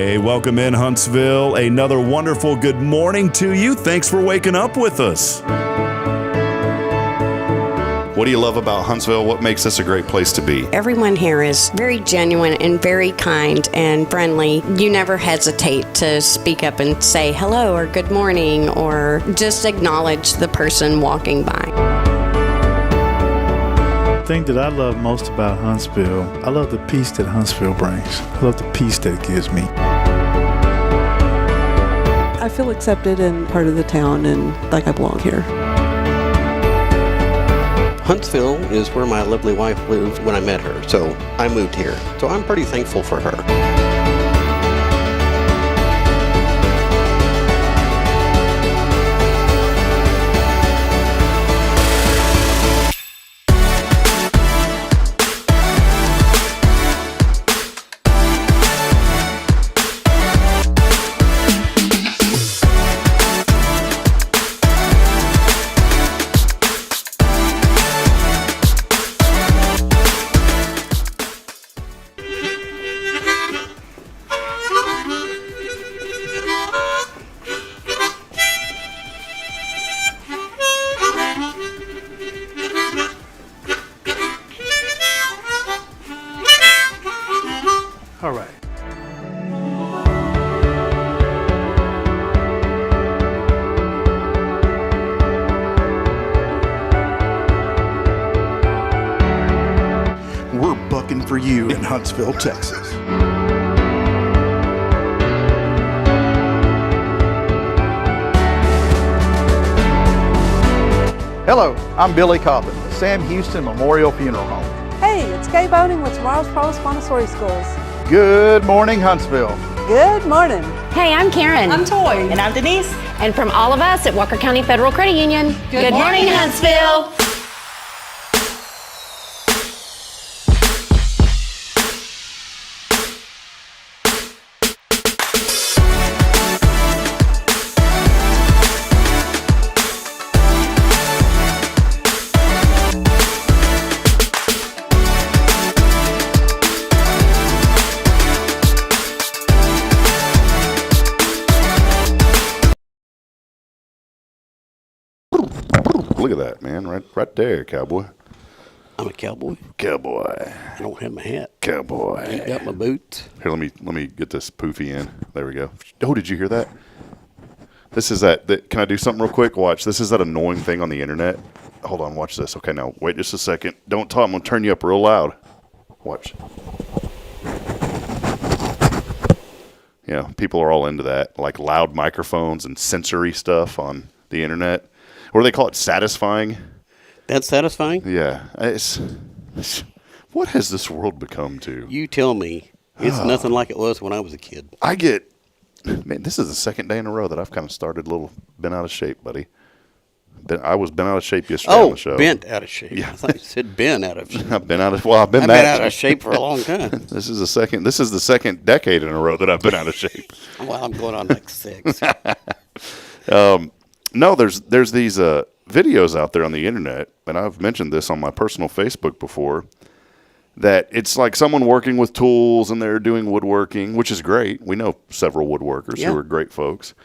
Hey, welcome in Huntsville. Another wonderful good morning to you. Thanks for waking up with us. What do you love about Huntsville? What makes this a great place to be? Everyone here is very genuine and very kind and friendly. You never hesitate to speak up and say hello or good morning or just acknowledge the person walking by. The thing that I love most about Huntsville, I love the peace that Huntsville brings. I love the peace that it gives me. I feel accepted and part of the town and like I belong here. Huntsville is where my lovely wife lived when I met her, so I moved here. So I'm pretty thankful for her. All right. We're bucking for you in Huntsville, Texas. Hello, I'm Billy Cobbin, the Sam Houston Memorial Funeral Home. Hey, it's Gay Boning with Tomorrow's Provost Montessori Schools. Good morning, Huntsville. Good morning. Hey, I'm Karen. I'm Toy. And I'm Denise. And from all of us at Walker County Federal Credit Union, good morning, Huntsville. Look at that, man. Right there, cowboy. I'm a cowboy. Cowboy. I don't have my hat. Cowboy. I got my boots. Here, let me get this poofy in. There we go. Oh, did you hear that? This is that. Can I do something real quick? Watch. This is that annoying thing on the internet. Hold on. Watch this. Okay, now wait just a second. Don't talk. I'm gonna turn you up real loud. Watch. Yeah, people are all into that, like loud microphones and sensory stuff on the internet. Or they call it satisfying. That's satisfying? Yeah. It's what has this world become to? You tell me. It's nothing like it was when I was a kid. Man, this is the second day in a row that I've kind of started been out of shape, buddy. I was been out of shape yesterday on the show. Bent out of shape. Yeah. I thought you said been out of shape. I've been out of shape for a long time. This is the second decade in a row that I've been out of shape. Well, I'm going on like 6. No, there's these videos out there on the internet, and I've mentioned this on my personal Facebook before, that it's like someone working with tools and they're doing woodworking, which is great. We know several woodworkers who are great folks.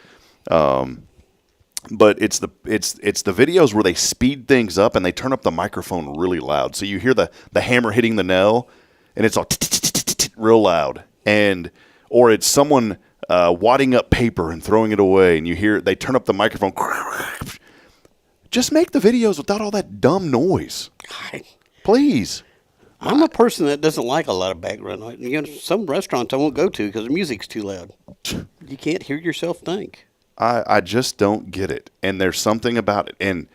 But it's the videos where they speed things up and they turn up the microphone really loud. So you hear the hammer hitting the nail, and it's all real loud. Or it's someone wadding up paper and throwing it away, and you hear they turn up the microphone. Just make the videos without all that dumb noise, please. I'm a person that doesn't like a lot of background noise. You know, some restaurants I won't go to because the music's too loud. You can't hear yourself think. I just don't get it, and there's something about it,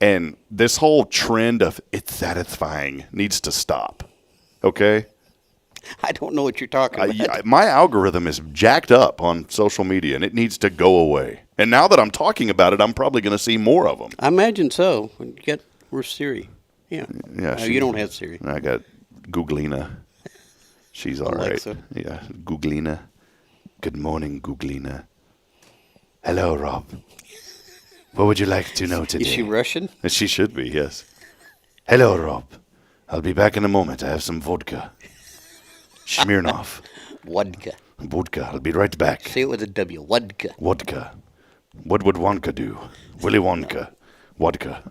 and this whole trend of it's satisfying needs to stop. Okay. I don't know what you're talking about. My algorithm is jacked up on social media, and it needs to go away. And now that I'm talking about it, I'm probably going to see more of them. I imagine so. Where's Siri? Yeah. You don't have Siri. I got Googlina. She's all Alexa. right. Yeah, Googlina. Good morning, Googlina. Hello, Rob. What would you like to know today? Is she Russian? She should be, yes. Hello, Rob. I'll be back in a moment. I have some vodka. Smirnoff. Vodka. Vodka. I'll be right back. Say it with a W. Vodka. Vodka. What would Wonka do? Willy Wonka. Vodka.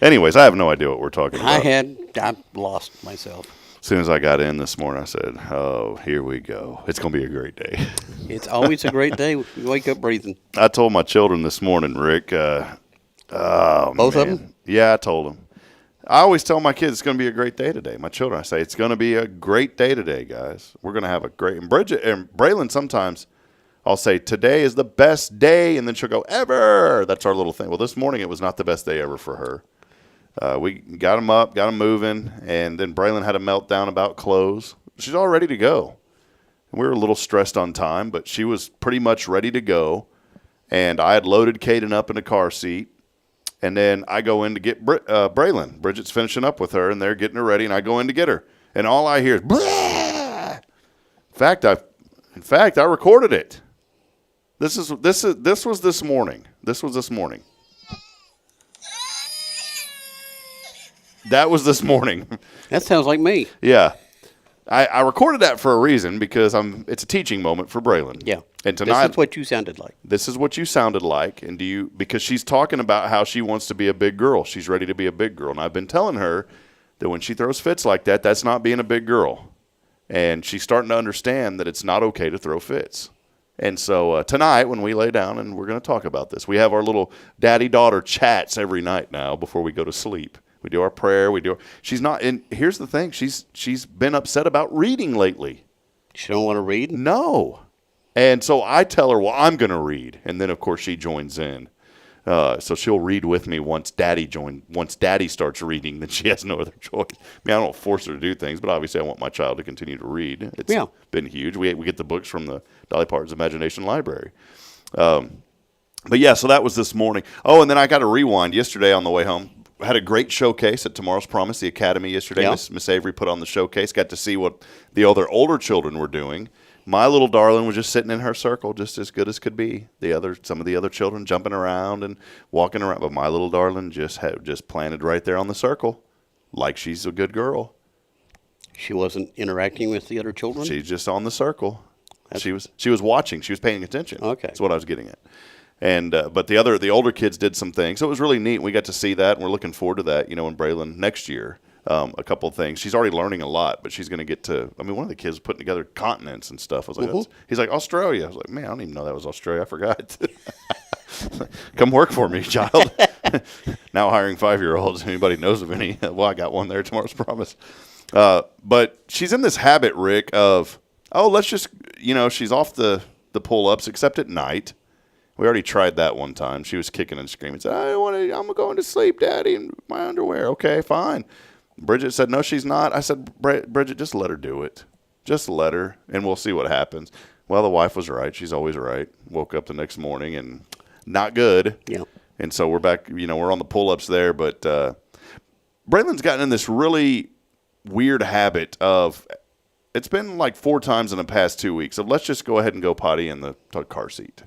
Anyways, I have no idea what we're talking about. I lost myself. As soon as I got in this morning, I said, oh, here we go. It's going to be a great day. It's always a great day. You wake up breathing. I told my children this morning, Rick. Both of them? Yeah, I told them. I always tell my kids it's going to be a great day today. My children, I say, it's going to be a great day today, guys. We're going to have a great – and Bridget and Braylon sometimes I'll say, today is the best day, and then she'll go, ever. That's our little thing. Well, this morning it was not the best day ever for her. We got them up, got them moving, and then Braylon had a meltdown about clothes. She's all ready to go. We were a little stressed on time, but she was pretty much ready to go. And I had loaded Caden up in a car seat. And then I go in to get Braylon. Bridget's finishing up with her, and they're getting her ready, and I go in to get her. And all I hear is, Bleh! In fact, I recorded it. This was this morning. This was this morning. That was this morning. That sounds like me. Yeah. I recorded that for a reason because it's a teaching moment for Braylon. Yeah. And tonight, this is what you sounded like. This is what you sounded like. And because she's talking about how she wants to be a big girl. She's ready to be a big girl. And I've been telling her that when she throws fits like that, that's not being a big girl. And she's starting to understand that it's not okay to throw fits. And so tonight when we lay down and we're going to talk about this, we have our little daddy-daughter chats every night now before we go to sleep. We do our prayer. She's not. And here's the thing. She's been upset about reading lately. She don't want to read? No. And so I tell her, well, I'm going to read. And then, of course, she joins in. So she'll read with me once Daddy starts reading, then she has no other choice. I mean, I don't force her to do things, but obviously I want my child to continue to read. It's been huge. We get the books from the Dolly Parton's Imagination Library. But, yeah, so that was this morning. Oh, and then I got to rewind yesterday on the way home. Had a great showcase at Tomorrow's Promise, the Academy yesterday. Yeah. Miss Avery put on the showcase. Got to see what the other older children were doing. My little darling was just sitting in her circle, just as good as could be. Some of the other children jumping around and walking around, but my little darling just planted right there on the circle, like she's a good girl. She wasn't interacting with the other children? She's just on the circle. She was watching. She was paying attention. Okay, that's what I was getting at. And but the older kids did some things, so it was really neat. We got to see that, and we're looking forward to that. In Braylon next year. A couple of things. She's already learning a lot, but she's going to get to. I mean, one of the kids putting together continents and stuff. I was like, he's like Australia. I was like, man, I don't even know that was Australia. I forgot. Come work for me, child. Now hiring 5-year-olds. Anybody knows of any? Well, I got one there. Tomorrow's Promise. But she's in this habit, Rick, of let's just she's off the pull-ups except at night. We already tried that one time. She was kicking and screaming. Said, I'm going to sleep, Daddy, in my underwear. Okay, fine. Bridget said, no, she's not. I said, Bridget, just let her do it. Just let her, and we'll see what happens. Well, the wife was right. She's always right. Woke up the next morning and not good. Yeah. And so we're back, we're on the pull-ups there. But Braylon's gotten in this really weird habit of, it's been like 4 times in the past 2 weeks, of let's just go ahead and go potty in the car seat.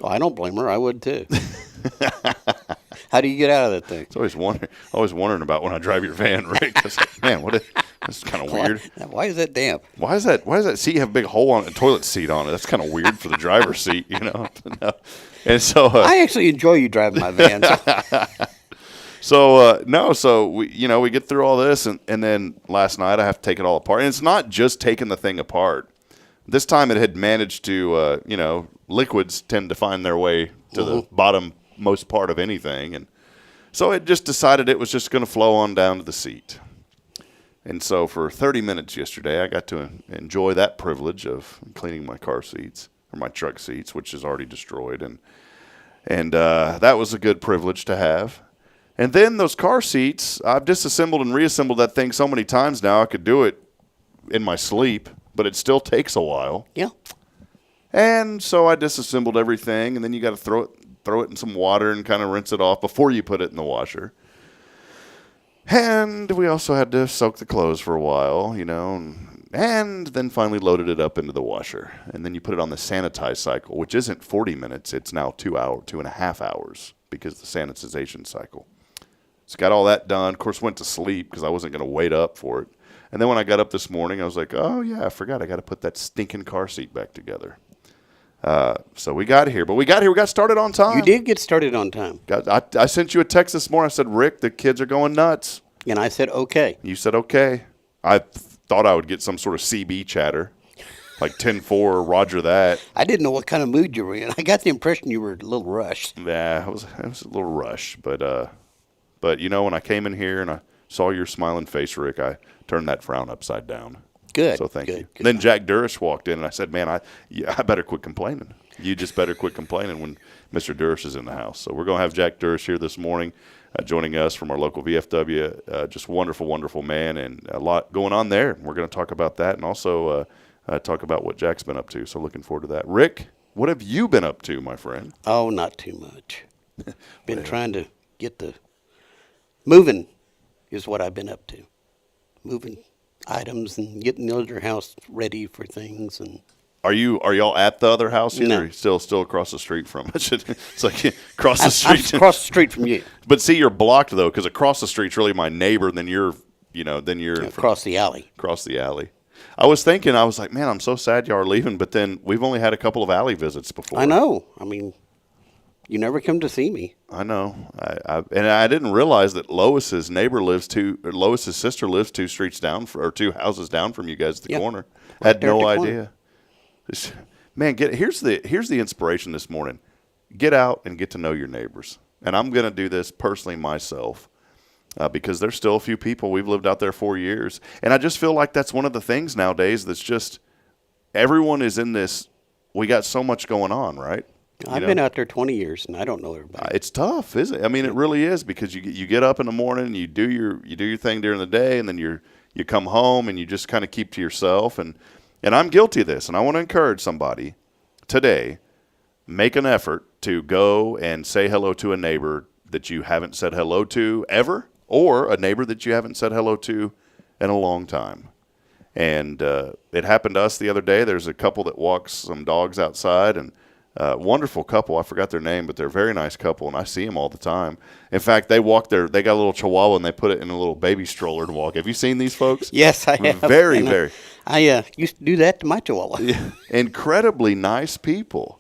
Oh, I don't blame her. I would too. How do you get out of that thing? It's always wondering about when I drive your van, Rick. It's like, man, this is kind of weird. Why is that damp? Why does that seat have a big hole on it, a toilet seat on it? That's kind of weird for the driver's seat, And so I actually enjoy you driving my van. So we get through all this, and then last night I have to take it all apart. And it's not just taking the thing apart. This time it had managed to, liquids tend to find their way to the bottommost part of anything. And so it just decided it was just going to flow on down to the seat. And so for 30 minutes yesterday, I got to enjoy that privilege of cleaning my car seats, or my truck seats, which is already destroyed. And that was a good privilege to have. And then those car seats, I've disassembled and reassembled that thing so many times now I could do it in my sleep, but it still takes a while. Yeah. And so I disassembled everything, and then you got to throw it in some water and kind of rinse it off before you put it in the washer. And we also had to soak the clothes for a while, and then finally loaded it up into the washer. And then you put it on the sanitize cycle, which isn't 40 minutes. It's now 2.5 hours because of the sanitization cycle. So got all that done. Of course, went to sleep because I wasn't going to wait up for it. And then when I got up this morning, I was like, oh, yeah, I forgot. I got to put that stinking car seat back together. So we got here. But we got started on time. You did get started on time. I sent you a text this morning. I said, Rick, the kids are going nuts. And I said, okay. You said, okay. I thought I would get some sort of CB chatter, like 10-4, roger that. I didn't know what kind of mood you were in. I got the impression you were a little rushed. Yeah, it was a little rush. But you know, when I came in here and I saw your smiling face, Rick, I turned that frown upside down. Good. So thank you. Good. Then Jack Durish walked in, and I said, man, I better quit complaining. You just better quit complaining when Mr. Durish is in the house. So we're going to have Jack Durish here this morning, joining us from our local VFW. Just wonderful, wonderful man, and a lot going on there. We're going to talk about that and also talk about what Jack's been up to. So looking forward to that. Rick, what have you been up to, my friend? Oh, not too much. Been trying to get moving is what I've been up to. Moving items and getting the other house ready for things. And are y'all at the other house yet? No. Or are you still across the street from it? It's like across the I'm street. across the street from you. But see, you're blocked though, because across the street's really my neighbor. Then you're Across the alley. Across the alley. I was like, man, I'm so sad y'all are leaving. But then we've only had a couple of alley visits before. I know. I mean, you never come to see me. I know. And I didn't realize that Lois's sister lives 2 streets down or 2 houses down from you guys at the corner. I had no idea. Man, here's the inspiration this morning. Get out and get to know your neighbors. And I'm going to do this personally myself because there's still a few people. We've lived out there 4 years. And I just feel like that's one of the things nowadays that's just everyone is in this. We got so much going on, right? I've been out there 20 years, and I don't know everybody. It's tough, isn't it? I mean, it really is because you get up in the morning, and you do your thing during the day, and then you come home and you just kind of keep to yourself. And I'm guilty of this, and I want to encourage somebody today, make an effort to go and say hello to a neighbor that you haven't said hello to ever, or a neighbor that you haven't said hello to in a long time. And it happened to us the other day. There's a couple that walks some dogs outside, and wonderful couple. I forgot their name, but they're a very nice couple, and I see them all the time. In fact, they got a little Chihuahua, and they put it in a little baby stroller to walk. Have you seen these folks? Yes, I have. Very. I used to do that to my Chihuahua. Yeah, incredibly nice people.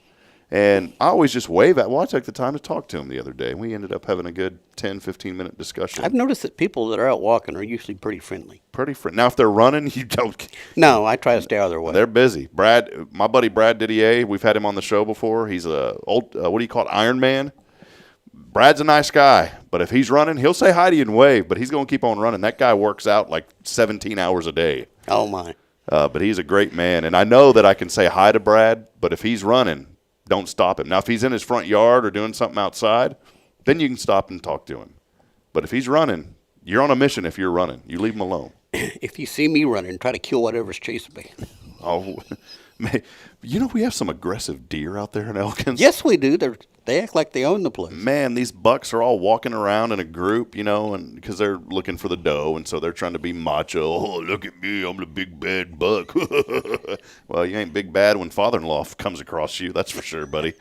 And I always just wave at. Well, I took the time to talk to them the other day, and we ended up having a good 10, 15-minute discussion. I've noticed that people that are out walking are usually pretty friendly. Now, if they're running, you don't. No, I try to stay out of their way. They're busy. My buddy Brad Didier, we've had him on the show before. He's a old, what do you call it, Iron Man? Brad's a nice guy, but if he's running, he'll say hi to you and wave, but he's going to keep on running. That guy works out like 17 hours a day. Oh, my. But he's a great man, and I know that I can say hi to Brad, but if he's running, don't stop him. Now, if he's in his front yard or doing something outside, then you can stop and talk to him. But if he's running, you're on a mission if you're running. You leave him alone. If you see me running, try to kill whatever's chasing me. Oh, man. You know we have some aggressive deer out there in Elkins? Yes, we do. They act like they own the place. Man, these bucks are all walking around in a group, and because they're looking for the doe, and so they're trying to be macho. Oh, look at me, I'm the big bad buck. Well, you ain't big bad when father-in-law comes across you, that's for sure, buddy.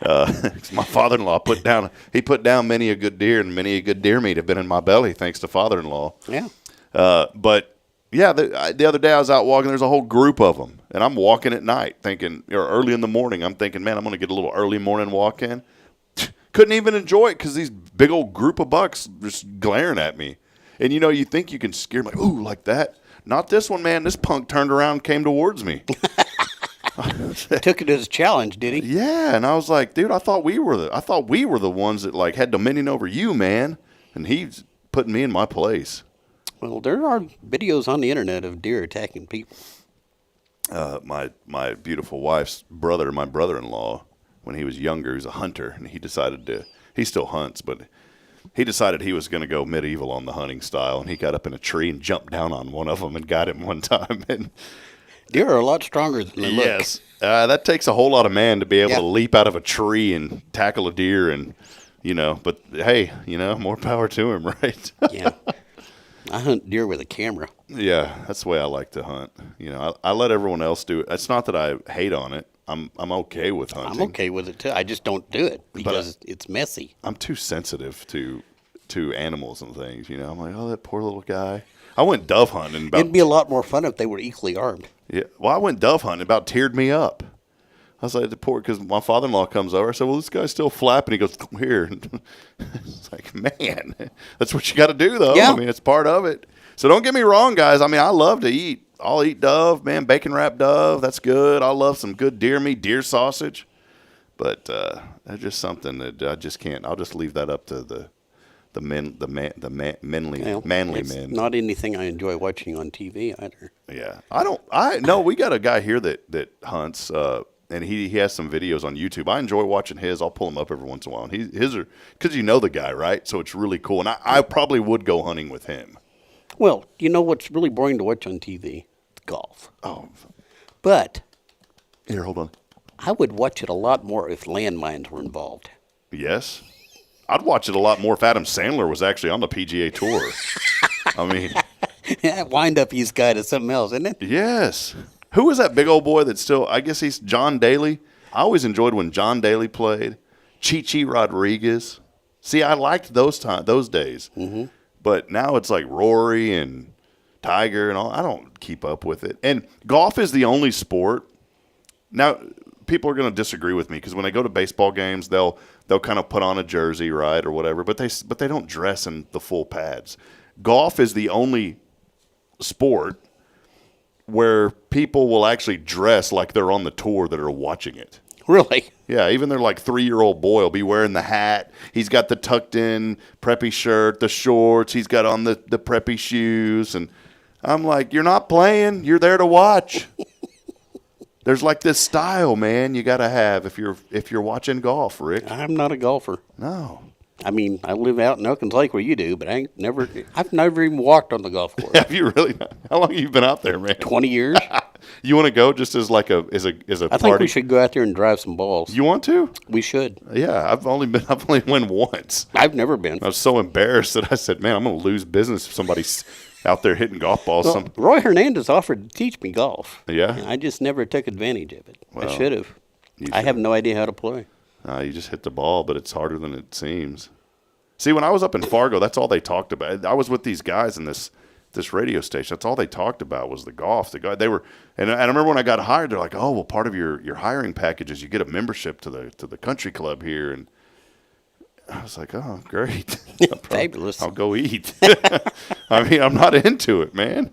My father-in-law put down many a good deer, and many a good deer meat have been in my belly thanks to father-in-law. Yeah. But yeah, the other day I was out walking. There's a whole group of them, and I'm walking at night, or early in the morning. I'm thinking, man, I'm going to get a little early morning walk in. Couldn't even enjoy it because these big old group of bucks just glaring at me. And you think you can scare them, like, ooh, like that. Not this one, man. This punk turned around and came towards me. Took it as a challenge, did he? Yeah, and I was like, dude, I thought we were the ones that like had dominion over you, man. And he's putting me in my place. Well, there are videos on the internet of deer attacking people. My beautiful wife's brother, my brother-in-law, when he was younger, he was a hunter, and he still hunts, but he decided he was going to go medieval on the hunting style, and he got up in a tree and jumped down on one of them and got him one time. And deer are a lot stronger than they look. Yes, that takes a whole lot of man to be able to leap out of a tree and tackle a deer, and but hey, more power to him, right? Yeah. I hunt deer with a camera. Yeah, that's the way I like to hunt. I let everyone else do it. It's not that I hate on it. I'm okay with hunting. I'm okay with it too. I just don't do it because it's messy. I'm too sensitive to animals and things. I'm like, oh, that poor little guy. I went dove hunting. It'd be a lot more fun if they were equally armed. Yeah. Well, I went dove hunting. About teared me up. I was like, because my father-in-law comes over. I said, well, this guy's still flapping. He goes, come here. It's like, man, that's what you got to do, though. Yeah. I mean, it's part of it. So don't get me wrong, guys. I mean, I love to eat. I'll eat dove, man, bacon-wrapped dove. That's good. I love some good deer meat, deer sausage. But that's just something that I just can't. I'll just leave that up to the manly men. Not anything I enjoy watching on TV either. Yeah, we got a guy here that hunts, and he has some videos on YouTube. I enjoy watching his. I'll pull him up every once in a while. And his are because you know the guy, right? So it's really cool. And I probably would go hunting with him. Well, you know what's really boring to watch on TV? Golf. Oh, But here, hold on. I would watch it a lot more if landmines were involved. Yes, I'd watch it a lot more if Adam Sandler was actually on the PGA Tour. I mean, That wind-up East guy to something else, isn't it? yes. Who was that big old boy that still? I guess he's John Daly. I always enjoyed when John Daly played. Chi Rodriguez. See, I liked those days. Mm-hmm. But now it's like Rory and Tiger and all. I don't keep up with it. And golf is the only sport. Now, people are going to disagree with me because when they go to baseball games, they'll kind of put on a jersey, right, or whatever. But they don't dress in the full pads. Golf is the only sport where people will actually dress like they're on the tour that are watching it. Really? Yeah, even their like 3-year-old boy will be wearing the hat. He's got the tucked in preppy shirt, the shorts. He's got on the preppy shoes. And I'm like, you're not playing. You're there to watch. There's like this style, man, you got to have if you're watching golf, Rick. I'm not a golfer. No. I mean, I live out in Elkins Lake where you do, but I've never even walked on the golf course. Have you really? How long have you been out there, man? 20 years. You want to go just as like a I think party? we should go out there and drive some balls. You want to? We should. Yeah, I've only went once. I've never been. I was so embarrassed that I said, man, I'm going to lose business if somebody's out there hitting golf balls. Well, Roy Hernandez offered to teach me golf. Yeah? And I just never took advantage of it. Well, I should have. I have no idea how to play. You just hit the ball, but it's harder than it seems. See, when I was up in Fargo, that's all they talked about. I was with these guys in this radio station. That's all they talked about was the golf. And I remember when I got hired, they're like, "Oh, well, part of your hiring package is you get a membership to the country club here." And I was like, "Oh, great, Fabulous. I'll go eat." I mean, I'm not into it, man.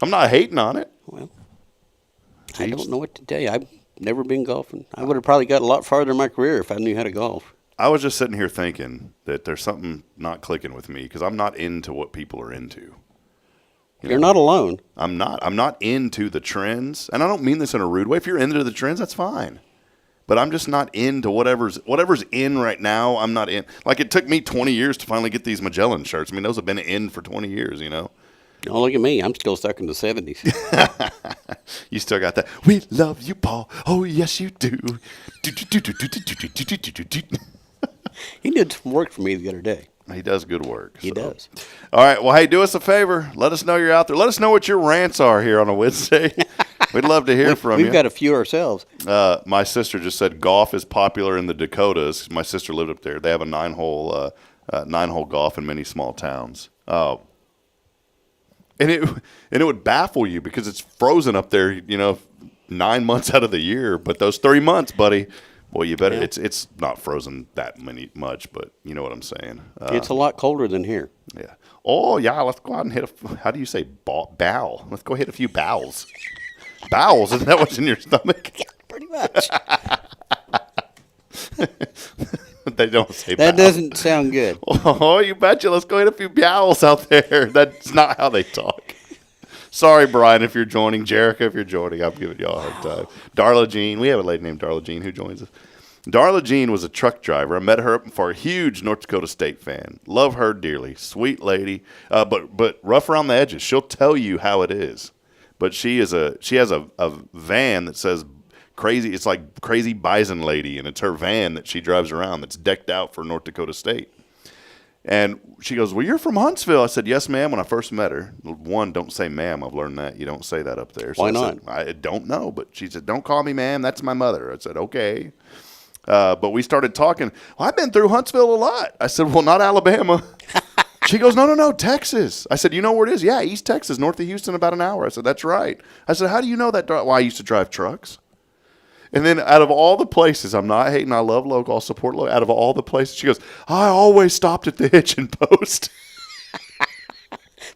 I'm not hating on it. Well, I don't know what to tell you. I've never been golfing. I would have probably got a lot farther in my career if I knew how to golf. I was just sitting here thinking that there's something not clicking with me because I'm not into what people are into. You're not alone. I'm not into the trends, and I don't mean this in a rude way. If you're into the trends, that's fine. But I'm just not into whatever's in right now. I'm not in. Like, it took me 20 years to finally get these Magellan shirts. I mean, those have been in for 20 years, you know. Oh, look at me. I'm still stuck in the 70s. You still got that. We love you, Paul. Oh, yes, you do. He did some work for me the other day. He does good work. He does. All right. Well, hey, do us a favor. Let us know you're out there. Let us know what your rants are here on a Wednesday. We'd love to hear from you. We've got a few ourselves. My sister just said golf is popular in the Dakotas. My sister lived up there. They have a nine-hole golf in many small towns. Oh, and it would baffle you because it's frozen up there. 9 months out of the year, but those 3 months, buddy. Boy, you better. Yeah. It's not frozen that much, but you know what I'm saying. It's a lot colder than here. Yeah. Oh yeah. Let's go out and hit how do you say bow? Let's go hit a few bows. Bowels? Isn't that what's in your stomach? Yeah, pretty much. They don't say that. Bowels. Doesn't sound good. Oh, you betcha. Let's go hit a few bowels out there. That's not how they talk. Sorry, Brian, if you're joining. Jerica, if you're joining, I'm giving y'all a hard time. Darla Jean. We have a lady named Darla Jean who joins us. Darla Jean was a truck driver. I met her up for a huge North Dakota State fan. Love her dearly. Sweet lady, but rough around the edges. She'll tell you how it is. But she has a van that says crazy. It's like Crazy Bison Lady, and it's her van that she drives around that's decked out for North Dakota State. And she goes, well, you're from Huntsville. I said, yes, ma'am, when I first met her. One, don't say ma'am. I've learned that. You don't say that up there. So why not? I don't know. But she said, don't call me ma'am. That's my mother. I said, okay. But we started talking. Well, I've been through Huntsville a lot. I said, well, not Alabama. She goes, no, Texas. I said, you know where it is? Yeah, East Texas, north of Houston, about an hour. I said, that's right. I said, how do you know that? Well, I used to drive trucks. And then out of all the places, I'm not hating, I love local, I'll support local. Out of all the places, she goes, I always stopped at the hitching post.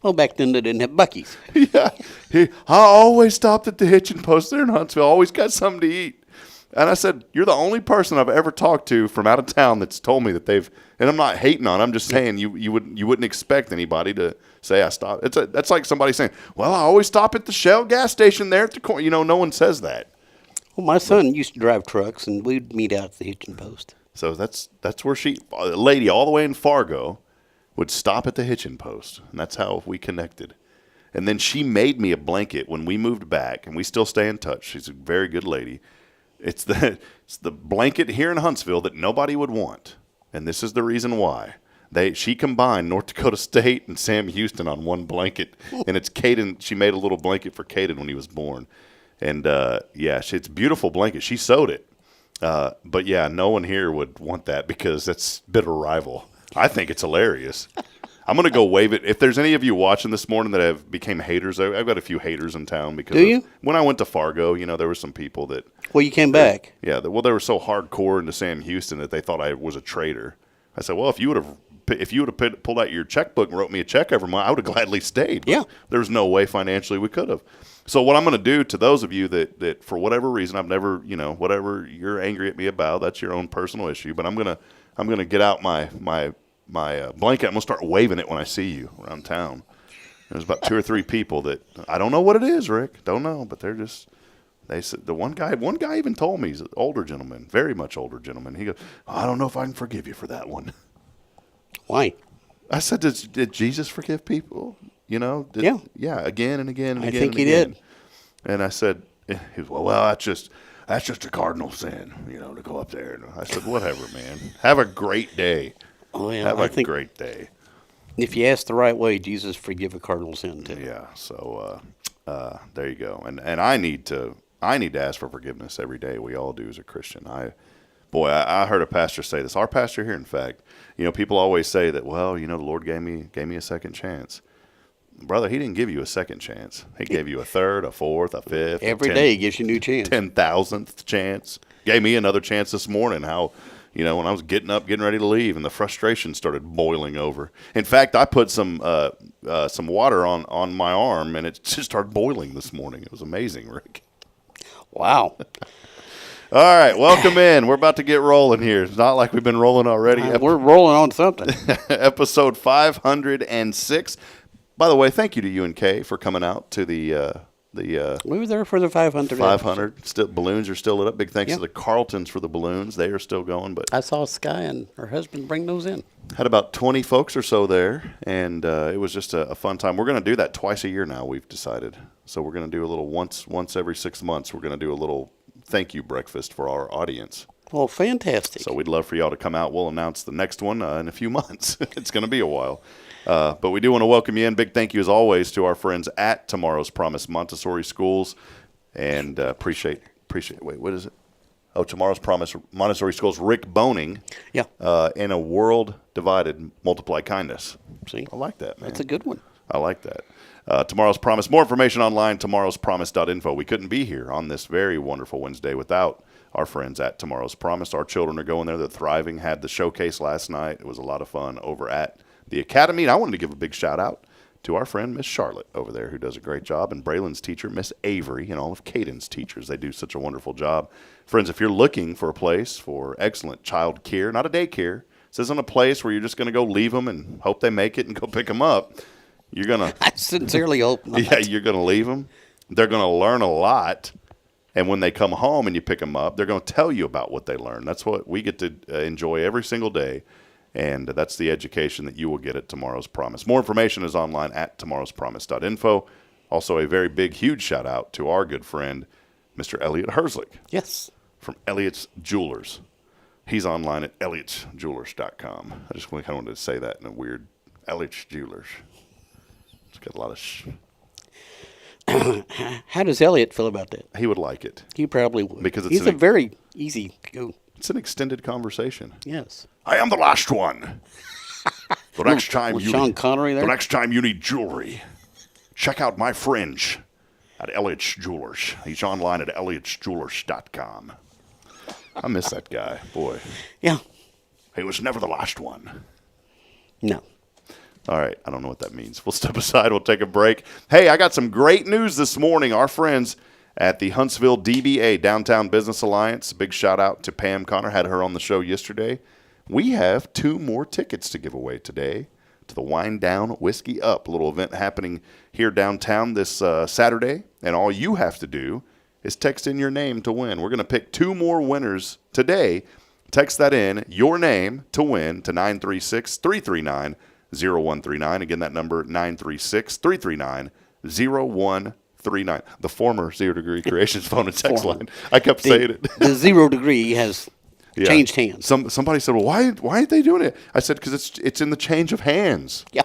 Well, back then they didn't have Buc-ee's. Yeah. I always stopped at the hitching post there in Huntsville. Always got something to eat. And I said, you're the only person I've ever talked to from out of town that's told me that they've, and I'm not hating on it, I'm just saying you wouldn't expect anybody to say I stopped. That's like somebody saying, well, I always stop at the Shell gas station there at the corner. No one says that. Well, my son used to drive trucks, and we'd meet out at the hitching post. So that's where a lady all the way in Fargo would stop at the hitching post, and that's how we connected. And then she made me a blanket when we moved back, and we still stay in touch. She's a very good lady. It's the blanket here in Huntsville that nobody would want, and this is the reason why. She combined North Dakota State and Sam Houston on one blanket, and it's Caden. She made a little blanket for Caden when he was born, and it's a beautiful blanket. She sewed it, but yeah, no one here would want that because that's bitter rival. I think it's hilarious. I'm going to go wave it. If there's any of you watching this morning that have became haters, I've got a few haters in town because when I went to Fargo, there were some people that. Well, you came back. Yeah, they were so hardcore into Sam Houston that they thought I was a traitor. I said, well, if you would have pulled out your checkbook and wrote me a check every month, I would have gladly stayed. Yeah. There's no way financially we could have. So what I'm going to do to those of you that for whatever reason I've never, whatever you're angry at me about, that's your own personal issue. But I'm gonna get out my blanket. I'm going to start waving it when I see you around town. There's about 2 or 3 people that I don't know what it is, Rick. Don't know, but they said the one guy even told me, he's an older gentleman, very much older gentleman. He goes, I don't know if I can forgive you for that one. Why? I said, did Jesus forgive people? Yeah. Yeah, again and again and again. I think and he again. did. And I said, he was, well, that's just a cardinal sin, to go up there. And I said, whatever, man. Have a great day. Oh, yeah. Have a great day. If you ask the right way, Jesus forgive a cardinal sin too. Yeah. So there you go. And I need to ask for forgiveness every day. We all do as a Christian. I heard a pastor say this. Our pastor here, in fact, people always say that. Well, the Lord gave me a second chance. Brother, he didn't give you a second chance. He gave you a third, a fourth, a fifth. Every day he gives you a new chance. 10,000th chance. Gave me another chance this morning. How, when I was getting up, getting ready to leave, and the frustration started boiling over. In fact, I put some water on my arm, and it just started boiling this morning. It was amazing, Rick. Wow. All right, welcome in. We're about to get rolling here. It's not like we've been rolling already. We're rolling on something. Episode 506. By the way, thank you to UNK for coming out to the we were there for the 500. 500. Still, balloons are still lit up. Big thanks to the Carltons for the balloons. They are still going. But I saw Sky and her husband bring those in. Had about 20 folks or so there, and it was just a fun time. We're going to do that twice a year now, we've decided. So we're going to do a little once every 6 months. We're going to do a little thank you breakfast for our audience. Well, fantastic. So we'd love for y'all to come out. We'll announce the next one in a few months. It's going to be a while. But we do want to welcome you in. Big thank you, as always, to our friends at Tomorrow's Promise Montessori Schools. And appreciate. Wait, what is it? Oh, Tomorrow's Promise Montessori Schools. Rick Boning. Yeah. In a world divided, multiply kindness. See? I like that, man. That's a good one. I like that. Tomorrow's Promise. More information online, tomorrowspromise.info. We couldn't be here on this very wonderful Wednesday without our friends at Tomorrow's Promise. Our children are going there. They're thriving. Had the showcase last night. It was a lot of fun over at the Academy. And I wanted to give a big shout out to our friend Miss Charlotte over there, who does a great job, and Braylon's teacher, Miss Avery, and all of Caden's teachers. They do such a wonderful job. Friends, if you're looking for a place for excellent child care, not a daycare, this isn't a place where you're just going to go leave them and hope they make it and go pick them up. You're going to... I sincerely hope not. Yeah, you're going to leave them. They're going to learn a lot. And when they come home and you pick them up, they're going to tell you about what they learned. That's what we get to enjoy every single day. And that's the education that you will get at Tomorrow's Promise. More information is online at tomorrowspromise.info. Also, a very big, huge shout out to our good friend, Mr. Elliot Herzlich. Yes. From Elliot's Jewelers. He's online at elliotsjewelers.com. I just kind of wanted to say that in a weird, Elliot's Jewelers. It's got a lot of How does Elliot feel about that? He would like it. He probably would. Because he's a very easy go. It's an extended conversation. Yes. I am the last one. The next time With Sean Connery there? The next time you need jewelry, check out my fringe at Elliott's Jewelers. He's online at elliotsjewelers.com. I miss that guy, boy. Yeah. He was never the last one. No. All right, I don't know what that means. We'll step aside. We'll take a break. Hey, I got some great news this morning. Our friends at the Huntsville DBA, Downtown Business Alliance, big shout out to Pam Connor. Had her on the show yesterday. We have 2 more tickets to give away today to the Wine Down Whiskey Up, a little event happening here downtown this Saturday. And all you have to do is text in your name to win. We're going to pick 2 more winners today. Text that in, your name to win, to 936-339-0139. Again, that number, 936-339-0139. The former Zero Degree Creations phone and text line. I kept saying it. The 0 Degree has changed hands. Somebody said, well, why aren't they doing it? I said, because it's in the change of hands. Yeah.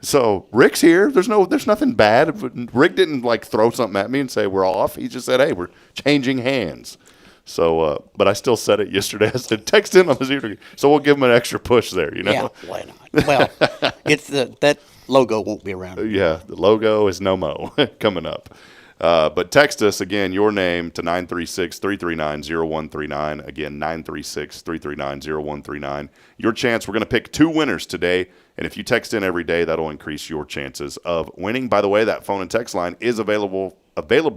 So Rick's here. There's nothing bad. Rick didn't throw something at me and say we're off. He just said, hey, we're changing hands. So, but I still said it yesterday. I said, text in on the 0 Degree. So we'll give them an extra push there, Yeah, why not? Well, that logo won't be around. Yeah, the logo is no mo coming up. But text us, again, your name to 936-339-0139. Again, 936-339-0139. Your chance. We're going to pick 2 winners today. And if you text in every day, that'll increase your chances of winning. By the way, that phone and text line is available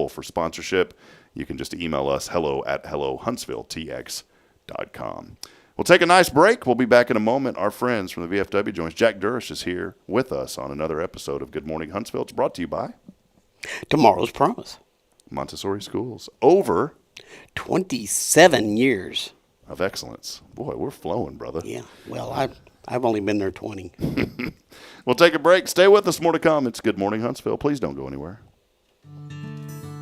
for sponsorship. You can just email us, hello@hellohuntsvilletx.com. We'll take a nice break. We'll be back in a moment. Our friends from the VFW joins. Jack Durish is here with us on another episode of Good Morning Huntsville. It's brought to you by Tomorrow's Promise. Montessori Schools. Over 27 years of excellence. Boy, we're flowing, brother. Yeah. Well, I've only been there 20. We'll take a break. Stay with us. More to come. It's Good Morning Huntsville. Please don't go anywhere.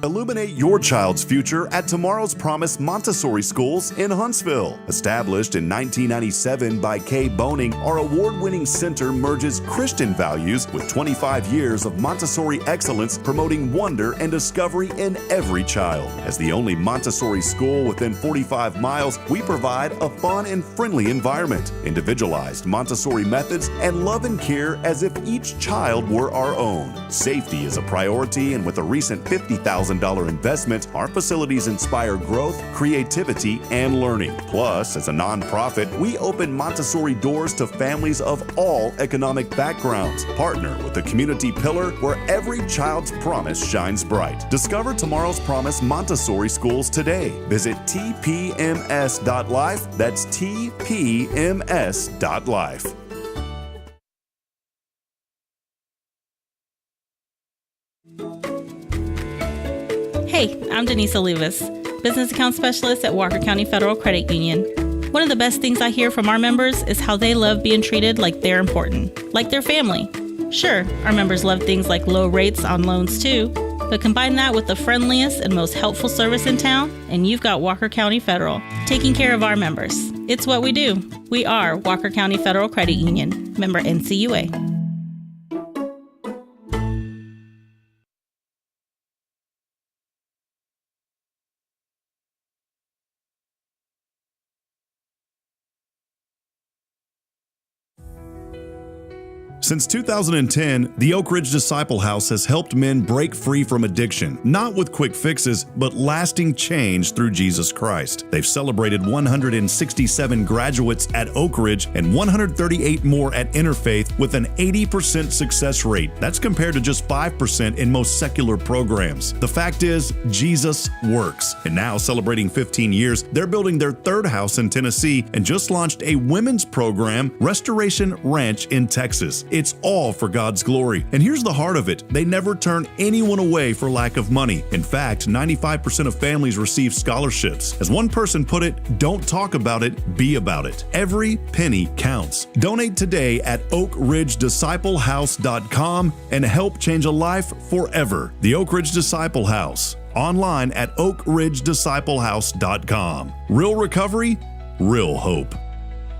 Illuminate your child's future at Tomorrow's Promise Montessori Schools in Huntsville. Established in 1997 by Kay Boning, our award-winning center merges Christian values with 25 years of Montessori excellence, promoting wonder and discovery in every child. As the only Montessori school within 45 miles, we provide a fun and friendly environment, individualized Montessori methods, and love and care as if each child were our own. Safety is a priority, and with a recent $50,000 investment, our facilities inspire growth, creativity, and learning. Plus, as a nonprofit, we open Montessori doors to families of all economic backgrounds. Partner with the community pillar where every child's promise shines bright. Discover Tomorrow's Promise Montessori Schools today. Visit tpms.life. That's tpms.life. Hey, I'm Denise Olivas, Business Account Specialist at Walker County Federal Credit Union. One of the best things I hear from our members is how they love being treated like they're important, like their family. Sure, our members love things like low rates on loans too, but combine that with the friendliest and most helpful service in town, and you've got Walker County Federal, taking care of our members. It's what we do. We are Walker County Federal Credit Union, member NCUA. Since 2010, the Oak Ridge Disciple House has helped men break free from addiction, not with quick fixes, but lasting change through Jesus Christ. They've celebrated 167 graduates at Oak Ridge and 138 more at Interfaith with an 80% success rate. That's compared to just 5% in most secular programs. The fact is, Jesus works. And now, celebrating 15 years, they're building their 3rd house in Tennessee and just launched a women's program, Restoration Ranch in Texas. It's all for God's glory. And here's the heart of it. They never turn anyone away for lack of money. In fact, 95% of families receive scholarships. As one person put it, don't talk about it, be about it. Every penny counts. Donate today at oakridgedisciplehouse.com and help change a life forever. The Oak Ridge Disciple House. Online at oakridgedisciplehouse.com. Real recovery, real hope.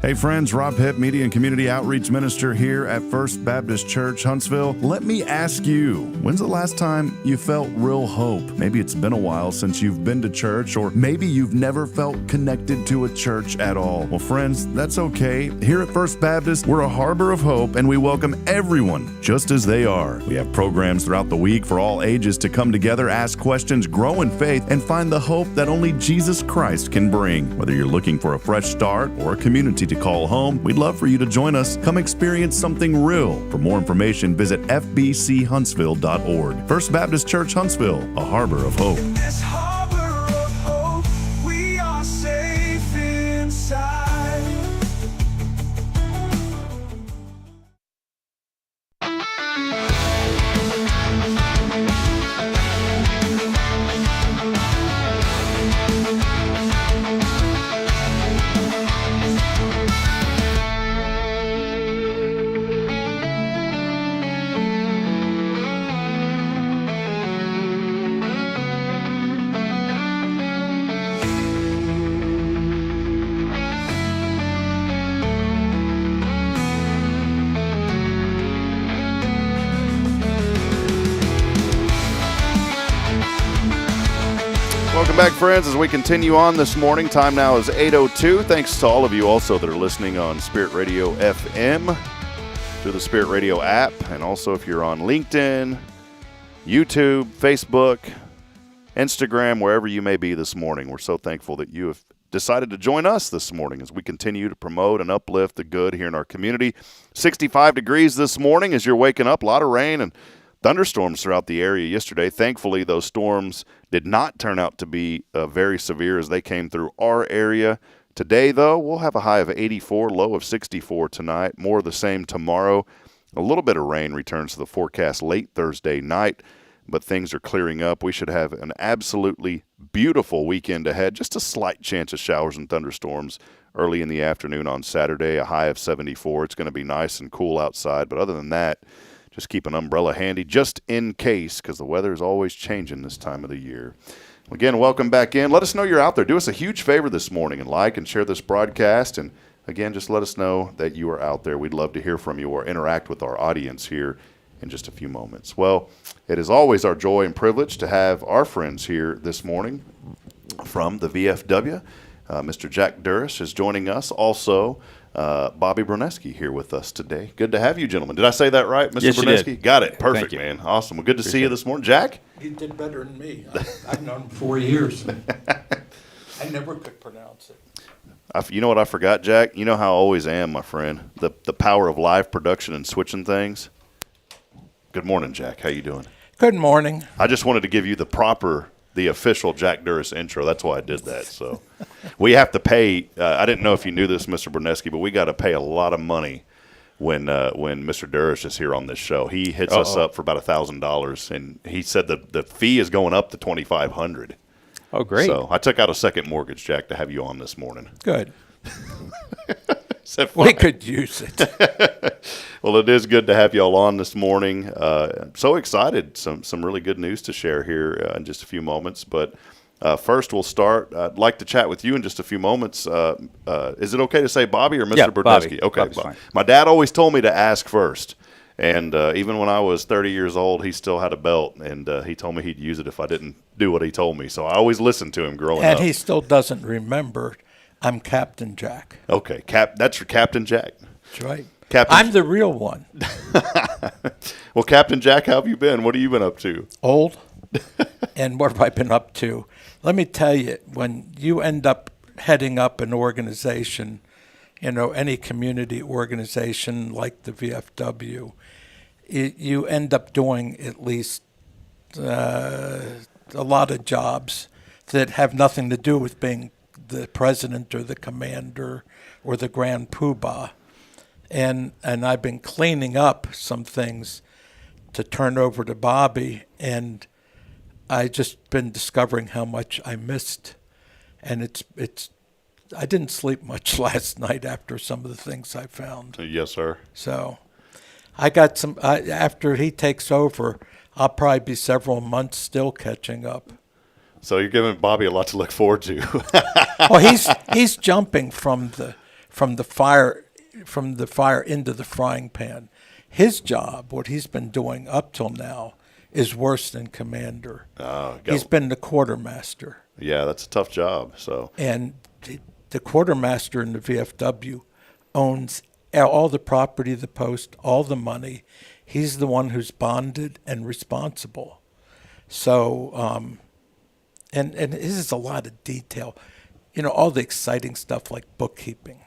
Hey friends, Rob Hipp, Media and Community Outreach Minister here at First Baptist Church, Huntsville. Let me ask you, when's the last time you felt real hope? Maybe it's been a while since you've been to church, or maybe you've never felt connected to a church at all. Well, friends, that's okay. Here at First Baptist, we're a harbor of hope, and we welcome everyone just as they are. We have programs throughout the week for all ages to come together, ask questions, grow in faith, and find the hope that only Jesus Christ can bring. Whether you're looking for a fresh start or a community to call home, we'd love for you to join us. Come experience something real. For more information, visit fbchuntsville.org. First Baptist Church Huntsville, a harbor of hope. This harbor of hope, we are safe inside. Welcome back, friends, as we continue on this morning. Time now is 8:02. Thanks to all of you also that are listening on Spirit Radio FM, through the Spirit Radio app, and also if you're on LinkedIn, YouTube, Facebook, Instagram, wherever you may be this morning. We're so thankful that you have decided to join us this morning as we continue to promote and uplift the good here in our community. 65 degrees this morning as you're waking up. A lot of rain and thunderstorms throughout the area yesterday. Thankfully, those storms did not turn out to be very severe as they came through our area. Today, though, we'll have a high of 84, low of 64 tonight. More of the same tomorrow. A little bit of rain returns to the forecast late Thursday night, but things are clearing up. We should have an absolutely beautiful weekend ahead. Just a slight chance of showers and thunderstorms early in the afternoon on Saturday, a high of 74. It's going to be nice and cool outside, but other than that, just keep an umbrella handy just in case, because the weather is always changing this time of the year. Again, welcome back in. Let us know you're out there. Do us a huge favor this morning and like and share this broadcast. And again, just let us know that you are out there. We'd love to hear from you or interact with our audience here in just a few moments. Well, it is always our joy and privilege to have our friends here this morning from the VFW. Mr. Jack Durris is joining us. Also, Bobby Bruneski here with us today. Good to have you, gentlemen. Did I say that right, Mr. Yes, Bruneski? you did. Got it. Perfect, Thank you. man. Awesome. Well, good to see you this morning. Jack? He did better than me. I've known him 4 years. I never could pronounce it. You know what I forgot, Jack? You know how I always am, my friend. The power of live production and switching things. Good morning, Jack. How you doing? Good morning. I just wanted to give you the official Jack Durris intro. That's why I did that. So we have to pay. I didn't know if you knew this, Mr. Bruneski, but we got to pay a lot of money when Mr. Durris is here on this show. He hits us up for about $1,000, and he said that the fee is going up to $2,500. Oh, great! So I took out a second mortgage, Jack, to have you on this morning. Good. We could use it. Well, it is good to have you all on this morning. I'm so excited. Some really good news to share here in just a few moments. But first, we'll start. I'd like to chat with you in just a few moments. Is it okay to say Bobby or Mr. Yeah, Bruneski? Bobby. Okay, Bobby's fine. My dad always told me to ask first. And even when I was 30 years old, he still had a belt, and he told me he'd use it if I didn't do what he told me. So I always listened to him growing up. And he still doesn't remember. I'm Captain Jack. Okay, that's your Captain Jack. That's right. Captain I'm the real one. Well, Captain Jack, how have you been? What have you been up to? Old. And what have I been up to? Let me tell you, when you end up heading up an organization, any community organization like the VFW, you end up doing at least a lot of jobs that have nothing to do with being the president or the commander or the grand poobah. And I've been cleaning up some things to turn over to Bobby, and I just been discovering how much I missed. And it's I didn't sleep much last night after some of the things I found. Yes, sir. So I got some, after he takes over, I'll probably be several months still catching up. So you're giving Bobby a lot to look forward to. Well, he's jumping from from the fire into the frying pan. His job, what he's been doing up till now, is worse than commander. He's been the quartermaster. Yeah, that's a tough job. So, and the quartermaster in the VFW owns all the property of the post, all the money. He's the one who's bonded and responsible. So, and this is a lot of detail. You know, all the exciting stuff like bookkeeping.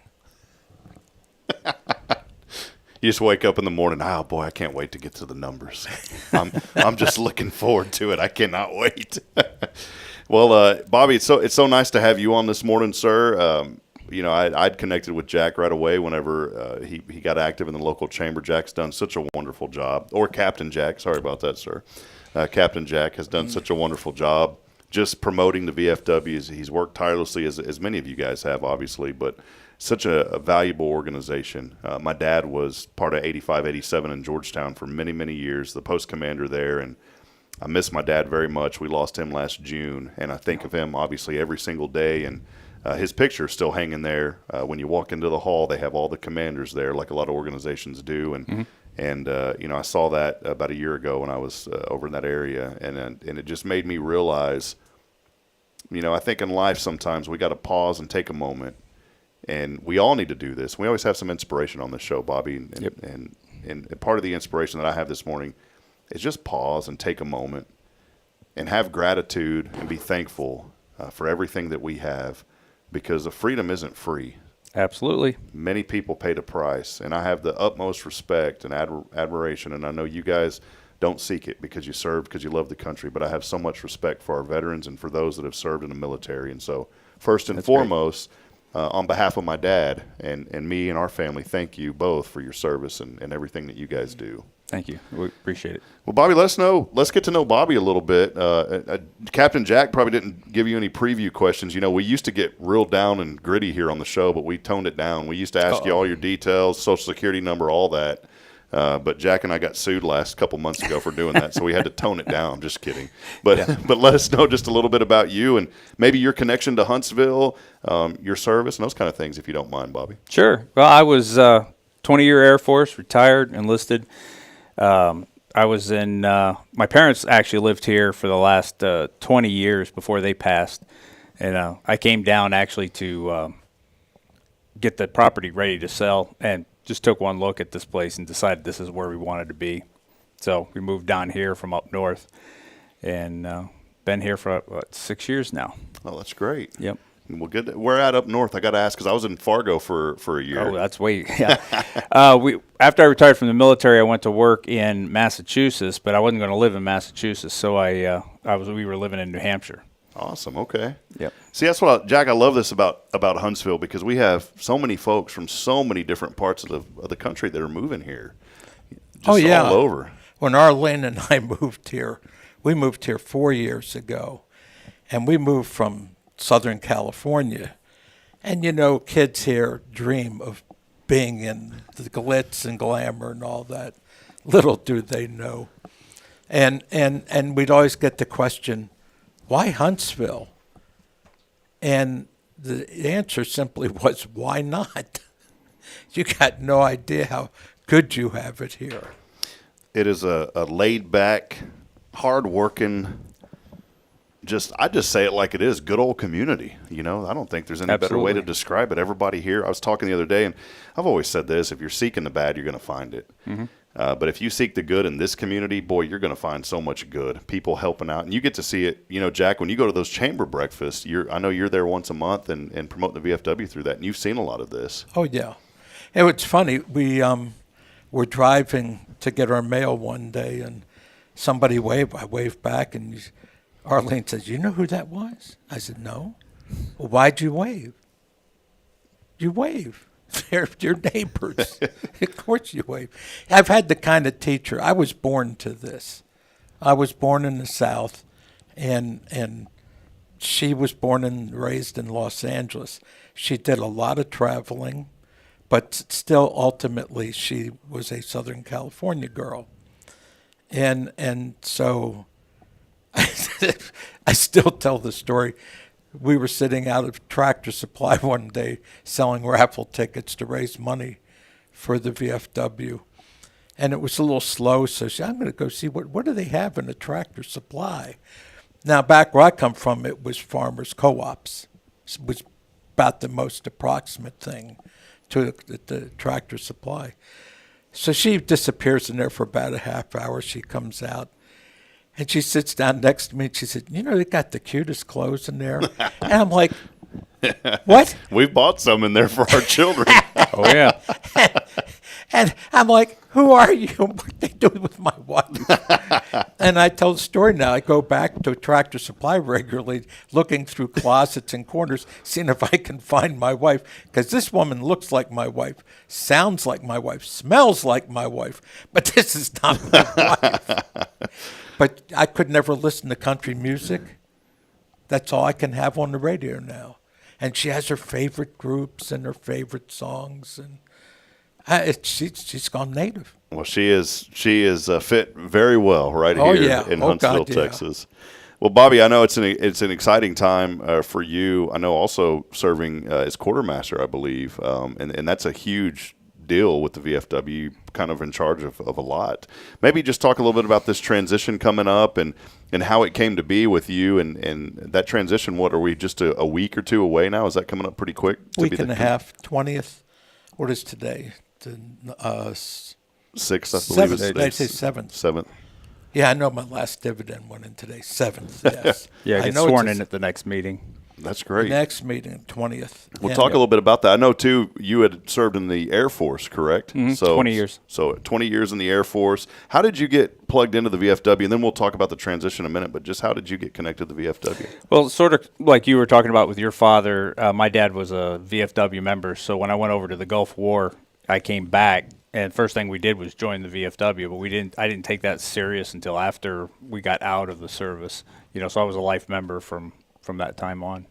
You just wake up in the morning, oh boy, I can't wait to get to the numbers. I'm just looking forward to it. I cannot wait. Well, Bobby, it's so nice to have you on this morning, sir. You know, I'd connected with Jack right away whenever he got active in the local chamber. Jack's done such a wonderful job. Or Captain Jack, sorry about that, sir. Captain Jack has done such a wonderful job just promoting the VFWs. He's worked tirelessly, as many of you guys have, obviously, but such a valuable organization. My dad was part of 85, 87 in Georgetown for many, many years, the post commander there, and I miss my dad very much. We lost him last June, and I think of him obviously every single day, and his picture is still hanging there. When you walk into the hall, they have all the commanders there, like a lot of organizations do, and you know, I saw that about a year ago when I was over in that area, and it just made me realize, you know, I think in life sometimes we got to pause and take a moment. And we all need to do this. We always have some inspiration on this show, Bobby. And part of the inspiration that I have this morning is just pause and take a moment and have gratitude and be thankful for everything that we have, because the freedom isn't free. Absolutely. Many people paid a price, and I have the utmost respect and admiration, and I know you guys don't seek it because you served, because you love the country, but I have so much respect for our veterans and for those that have served in the military. And so first and foremost, on behalf of my dad and me and our family, thank you both for your service and everything that you guys do. Thank you. We appreciate it. Well, Bobby, let's get to know Bobby a little bit. Captain Jack probably didn't give you any preview questions. You know, we used to get real down and gritty here on the show, but we toned it down. We used to ask you all your details, social security number, all that. But Jack and I got sued last couple months ago for doing that, so we had to tone it down. Just kidding. But but let us know just a little bit about you and maybe your connection to Huntsville, your service, and those kind of things, if you don't mind, Bobby. Sure. Well, I was 20-year Air Force, retired, enlisted. I was in my parents actually lived here for the last 20 years before they passed. And I came down actually to get the property ready to sell, and just took one look at this place and decided this is where we wanted to be. So we moved down here from up north, and been here for 6 years now. Oh, that's great. Yep. Well, good. Where at up north? I got to ask because I was in Fargo for a year. Oh, that's way. Yeah. After I retired from the military, I went to work in Massachusetts, but I wasn't going to live in Massachusetts, so we were living in New Hampshire. Awesome. Okay. Yep. See, that's what Jack. I love this about Huntsville, because we have so many folks from so many different parts of the country that are moving here. Just all over. When Arlene and I moved here, we moved here 4 years ago, and we moved from Southern California. And, you know, kids here dream of being in the glitz and glamour and all that. Little do they know. And we'd always get the question, why Huntsville? And the answer simply was, why not? You got no idea how good you have it here. It is a laid-back, hard-working, I just say it like it is, good old community. You know, I don't think there's any better way to describe it. Everybody here, I was talking the other day, and I've always said this, if you're seeking the bad, you're going to find it. Mm-hmm. But if you seek the good in this community, boy, you're going to find so much good. People helping out. And you get to see it, you know, Jack, when you go to those chamber breakfasts, I know you're there once a month and promoting the VFW through that, and you've seen a lot of this. Oh, yeah. And it's funny. We were driving to get our mail one day, and somebody waved. I waved back, and Arlene says, "You know who that was?" I said, "No." "Well, why'd you wave?" "You wave. They're your neighbors." Of course you wave. I've had the kind of teacher. I was born to this. I was born in the South, and she was born and raised in Los Angeles. She did a lot of traveling, but still ultimately she was a Southern California girl. And so I still tell the story. we were sitting out of Tractor Supply one day selling raffle tickets to raise money for the VFW. And it was a little slow, so she said, I'm going to go see what do they have in a Tractor Supply. Now, back where I come from, it was farmers' co-ops. It was about the most approximate thing to the Tractor Supply. So she disappears in there for about a half hour. She comes out, and she sits down next to me, and she said, you know, they got the cutest clothes in there. And I'm like, what? We bought some in there for our children. Oh, yeah. And I'm like, who are you? What they doing with my wife? And I tell the story now. I go back to Tractor Supply regularly, looking through closets and corners, seeing if I can find my wife. Because this woman looks like my wife, sounds like my wife, smells like my wife. But this is not my wife. But I could never listen to country music. That's all I can have on the radio now. And she has her favorite groups and her favorite songs, and she's gone native. Well, she is fit very well right here in Huntsville, Texas. Well, Bobby, I know it's an exciting time for you. I know also serving as quartermaster, I believe, and that's a huge deal with the VFW, kind of in charge of a lot. Maybe just talk a little bit about this transition coming up and how it came to be with you and that transition. What are we just a week or two away now? Is that coming up pretty quick? Week and a half, 20th. What is today? 6th, I believe. 7th. They say 7th. 7th. Yeah, I know my last dividend went in today. 7th. Yes. Yeah, I get sworn in at the next meeting. That's great. Next meeting, 20th. We'll talk a little bit about that. I know, too, you had served in the Air Force, correct? Mm-hmm. So 20 years. So 20 years in the Air Force. How did you get plugged into the VFW? And then we'll talk about the transition in a minute, but just how did you get connected to the VFW? Well, sort of like you were talking about with your father, my dad was a VFW member. So when I went over to the Gulf War, I came back, and first thing we did was join the VFW, but I didn't take that serious until after we got out of the service. So I was a life member from that time on.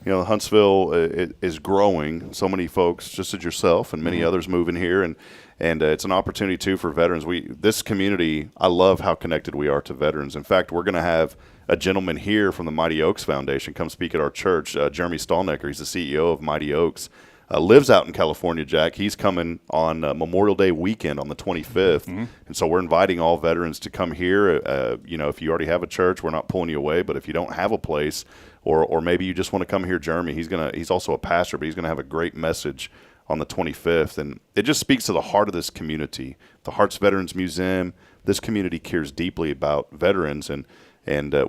Huntsville is growing. So many folks, just as yourself and many others, moving here, and it's an opportunity too for veterans. This community, I love how connected we are to veterans. In fact, we're going to have a gentleman here from the Mighty Oaks Foundation come speak at our church. Jeremy Stallnecker, he's the CEO of Mighty Oaks. Lives out in California, Jack. He's coming on Memorial Day weekend on the 25th. Mm-hmm. And so we're inviting all veterans to come here. If you already have a church, we're not pulling you away. But if you don't have a place, or maybe you just want to come here, Jeremy, he's also a pastor, but he's going to have a great message on the 25th. And it just speaks to the heart of this community. The Hearts Veterans Museum, this community cares deeply about veterans. And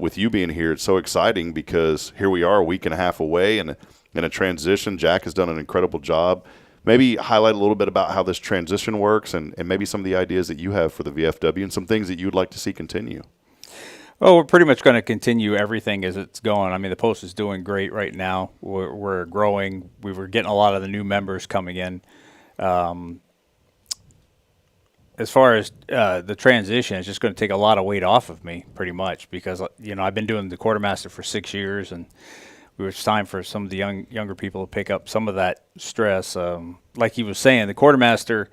with you being here, it's so exciting because here we are a week and a half away and in a transition. Jack has done an incredible job. Maybe highlight a little bit about how this transition works and maybe some of the ideas that you have for the VFW and some things that you would like to see continue. Well, we're pretty much going to continue everything as it's going. I mean, the Post is doing great right now. We're growing. We were getting a lot of the new members coming in. As far as the transition, it's just going to take a lot of weight off of me pretty much because, I've been doing the quartermaster for 6 years, and it's time for some of the younger people to pick up some of that stress. Like he was saying, the quartermaster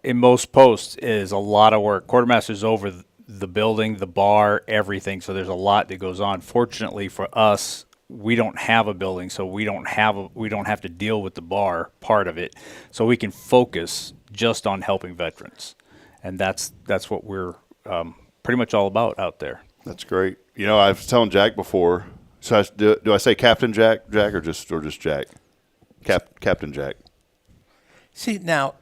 in most posts is a lot of work. Quartermaster's over the building, the bar, everything. So there's a lot that goes on. Fortunately for us, we don't have a building, so we don't have to deal with the bar part of it. So we can focus just on helping veterans, and that's what we're pretty much all about out there. That's great. I was telling Jack before. So do I say Captain Jack, or just Jack? Captain Jack. See, now,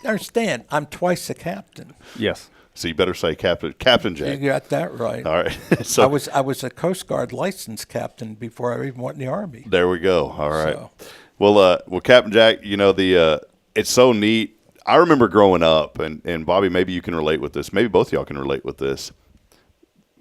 understand, I'm twice a captain. Yes. So you better say Captain Jack. You got that right. All right. So I was a Coast Guard licensed captain before I even went in the Army. There we go. All right. So. Well, Captain Jack, it's so neat. I remember growing up, and Bobby, maybe you can relate with this. Maybe both of y'all can relate with this.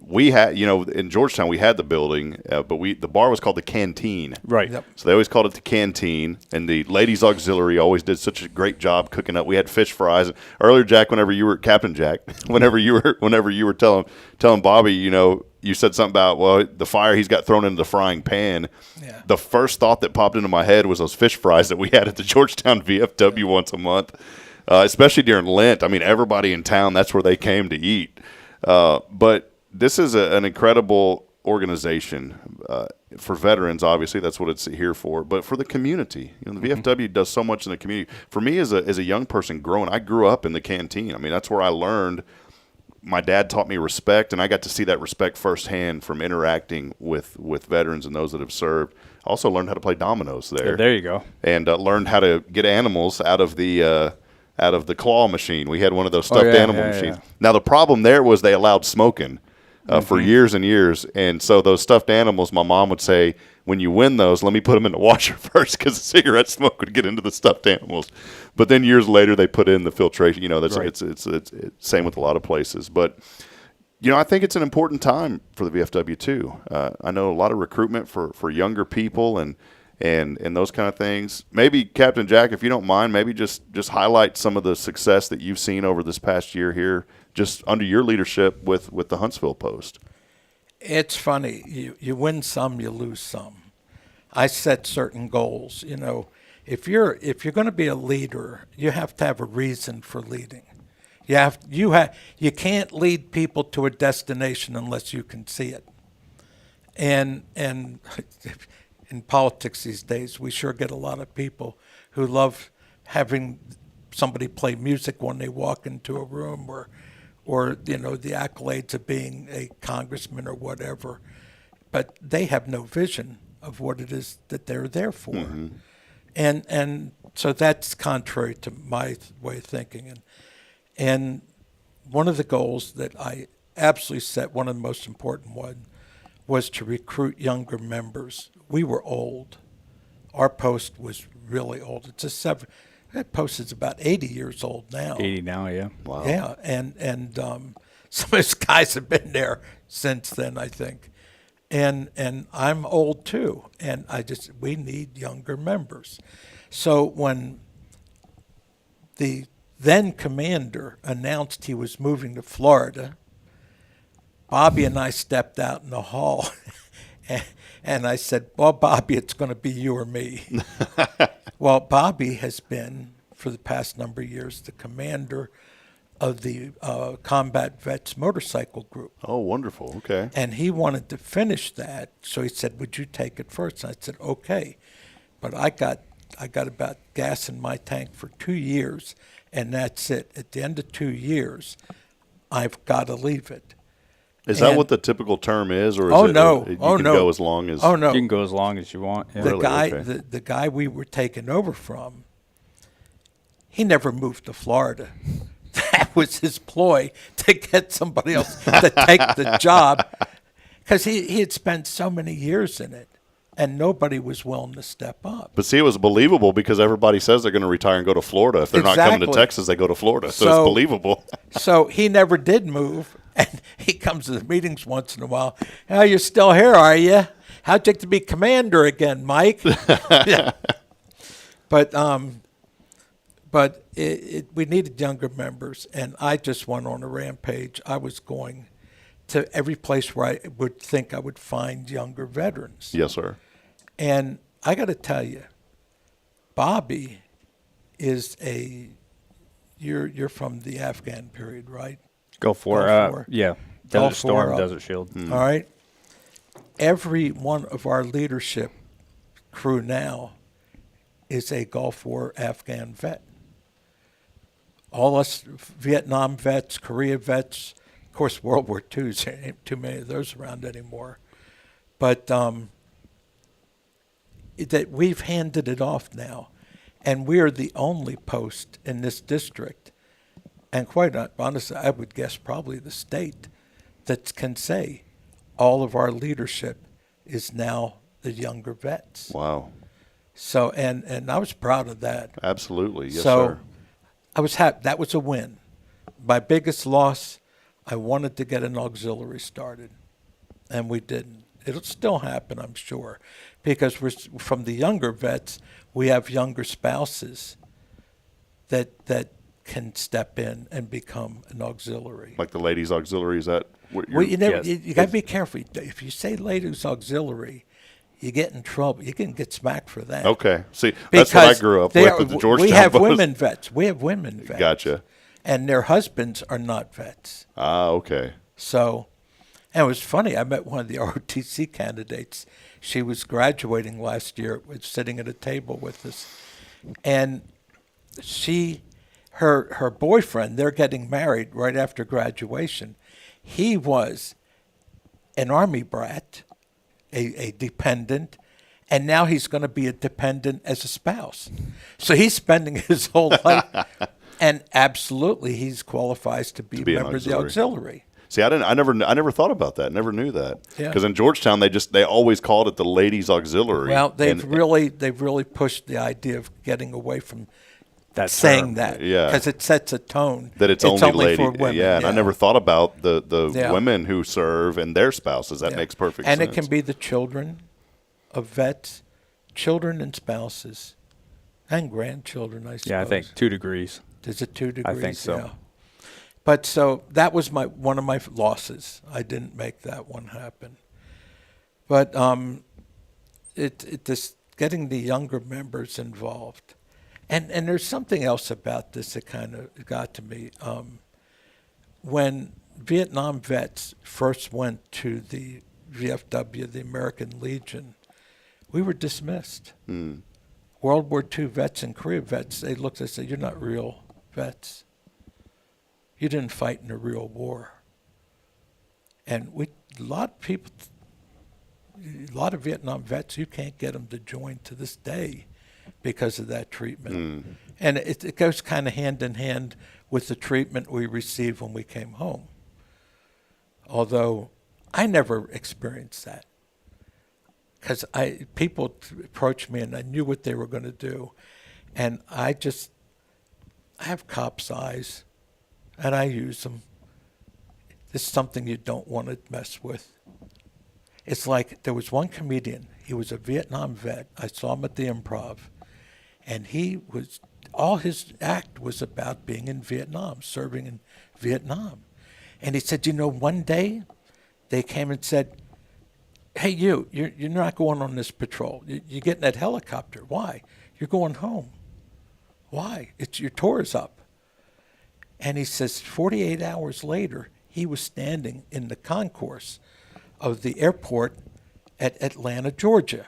We had, in Georgetown, we had the building, but the bar was called the Canteen. Right. Yep. So they always called it the Canteen, and the Ladies Auxiliary always did such a great job cooking up. We had fish fries. And earlier, Jack, whenever you were Captain Jack, whenever you were telling Bobby, you said something about the fire he's got thrown into the frying pan. Yeah. The first thought that popped into my head was those fish fries that we had at the Georgetown VFW once a month, especially during Lent. I mean, everybody in town, that's where they came to eat. But this is an incredible organization. for veterans, obviously, that's what it's here for. But for the community, the VFW does so much in the community. For me, as a young person growing, I grew up in the canteen. I mean, that's where I learned. My dad taught me respect, and I got to see that respect firsthand from interacting with veterans and those that have served. I also learned how to play dominoes there. Yeah, there you go. And learned how to get animals out of the claw machine. We had one of those stuffed animal machines. Yeah. Now, the problem there was they allowed smoking for years and years. And so those stuffed animals, my mom would say, when you win those, let me put them in the washer first because the cigarette smoke would get into the stuffed animals. But then years later, they put in the filtration. That's right. It's same with a lot of places. But, I think it's an important time for the VFW too. I know a lot of recruitment for younger people and those kind of things. Maybe, Captain Jack, if you don't mind, maybe just highlight some of the success that you've seen over this past year here, just under your leadership with the Huntsville Post. It's funny. You win some, you lose some. I set certain goals. If you're going to be a leader, you have to have a reason for leading. You can't lead people to a destination unless you can see it. And in politics these days, we sure get a lot of people who love having somebody play music when they walk into a room, or the accolades of being a congressman or whatever, but they have no vision of what it is that they're there for. Mm-hmm. And so that's contrary to my way of thinking. And one of the goals that I absolutely set, one of the most important ones, was to recruit younger members. We were old. Our post was really old. That post is about 80 years old now. 80 now, yeah. Wow. Yeah, and some of those guys have been there since then, I think. And I'm old too, and we need younger members. So when the then commander announced he was moving to Florida, Bobby and I stepped out in the hall, and I said, well, Bobby, it's going to be you or me. Well, Bobby has been, for the past number of years, the commander of the Combat Vets Motorcycle Group. Oh, wonderful. Okay. And he wanted to finish that, so he said, would you take it first? And I said, okay. But I got about gas in my tank for 2 years, and that's it. At the end of 2 years, I've got to leave it. Is that what the typical term is, or is you can go as long as? Oh no, you can go as long as you want. Yeah. The guy we were taking over from, he never moved to Florida. That was his ploy to get somebody else to take the job, because he had spent so many years in it, and nobody was willing to step up. But see, it was believable because everybody says they're going to retire and go to Florida. If they're not coming to Texas, they go to Florida. So it's believable. So he never did move. And he comes to the meetings once in a while. Oh, you're still here, are you? How'd you get to be commander again, Mike? Yeah. But we needed younger members, and I just went on a rampage. I was going to every place where I would think I would find younger veterans. Yes, sir. And I got to tell you, Bobby is you're from the Afghan period, right? Gulf War. Yeah. Desert Storm, Desert Shield. All right. Every one of our leadership crew now is a Gulf War Afghan vet. All us Vietnam vets, Korea vets, of course, World War II, there ain't too many of those around anymore. But that we've handed it off now, and we're the only post in this district, and quite honestly, I would guess probably the state, that can say all of our leadership is now the younger vets. Wow. So, and I was proud of that. Absolutely, yes, sir. I was happy. That was a win. My biggest loss, I wanted to get an auxiliary started, and we didn't. It'll still happen, I'm sure, because we're from the younger vets, we have younger spouses that can step in and become an auxiliary. Like the ladies' auxiliary, is that what you're... Well, you got to be careful. If you say ladies' auxiliary, you get in trouble. You can get smacked for that. Okay. See, that's what I grew up with at the Georgetown We have post. women vets. We have women vets. Gotcha. And their husbands are not vets. Ah, okay. So, And it was funny. I met one of the ROTC candidates. She was graduating last year, was sitting at a table with us, and her boyfriend, they're getting married right after graduation. He was an Army brat, a dependent, and now he's going to be a dependent as a spouse. So he's spending his whole life, and absolutely he qualifies to be a member of the auxiliary. See, I never thought about that. Never knew that. Yeah. Because in Georgetown, they always called it the ladies' auxiliary. Well, they've really pushed the idea of getting away from saying term. that. Yeah. Because it sets a tone. That it's only lady. For women. Yeah, and I never thought about the Yeah. women who serve and their spouses. That makes perfect sense. And it can be the children of vets, children and spouses, and grandchildren, I suppose. Yeah, I think 2 degrees. Is it 2 degrees? I think so. Yeah. But so that was one of my losses. I didn't make that one happen. But this getting the younger members involved, and there's something else about this that kind of got to me. When Vietnam vets first went to the VFW, the American Legion, we were dismissed. World War II vets and Korea vets, they looked and said, "You're not real vets. You didn't fight in a real war." And a lot of Vietnam vets, you can't get them to join to this day because of that treatment. And it goes kind of hand in hand with the treatment we received when we came home. Although I never experienced that, because people approached me and I knew what they were going to do, and I have cop's eyes. And I use them. It's something you don't want to mess with. It's like there was one comedian. He was a Vietnam vet. I saw him at the Improv. And all his act was about being in Vietnam, serving in Vietnam. And he said, one day they came and said, "Hey, you're not going on this patrol. You're getting that helicopter. Why? You're going home. Why? Your tour is up." And he says 48 hours later, he was standing in the concourse of the airport at Atlanta, Georgia.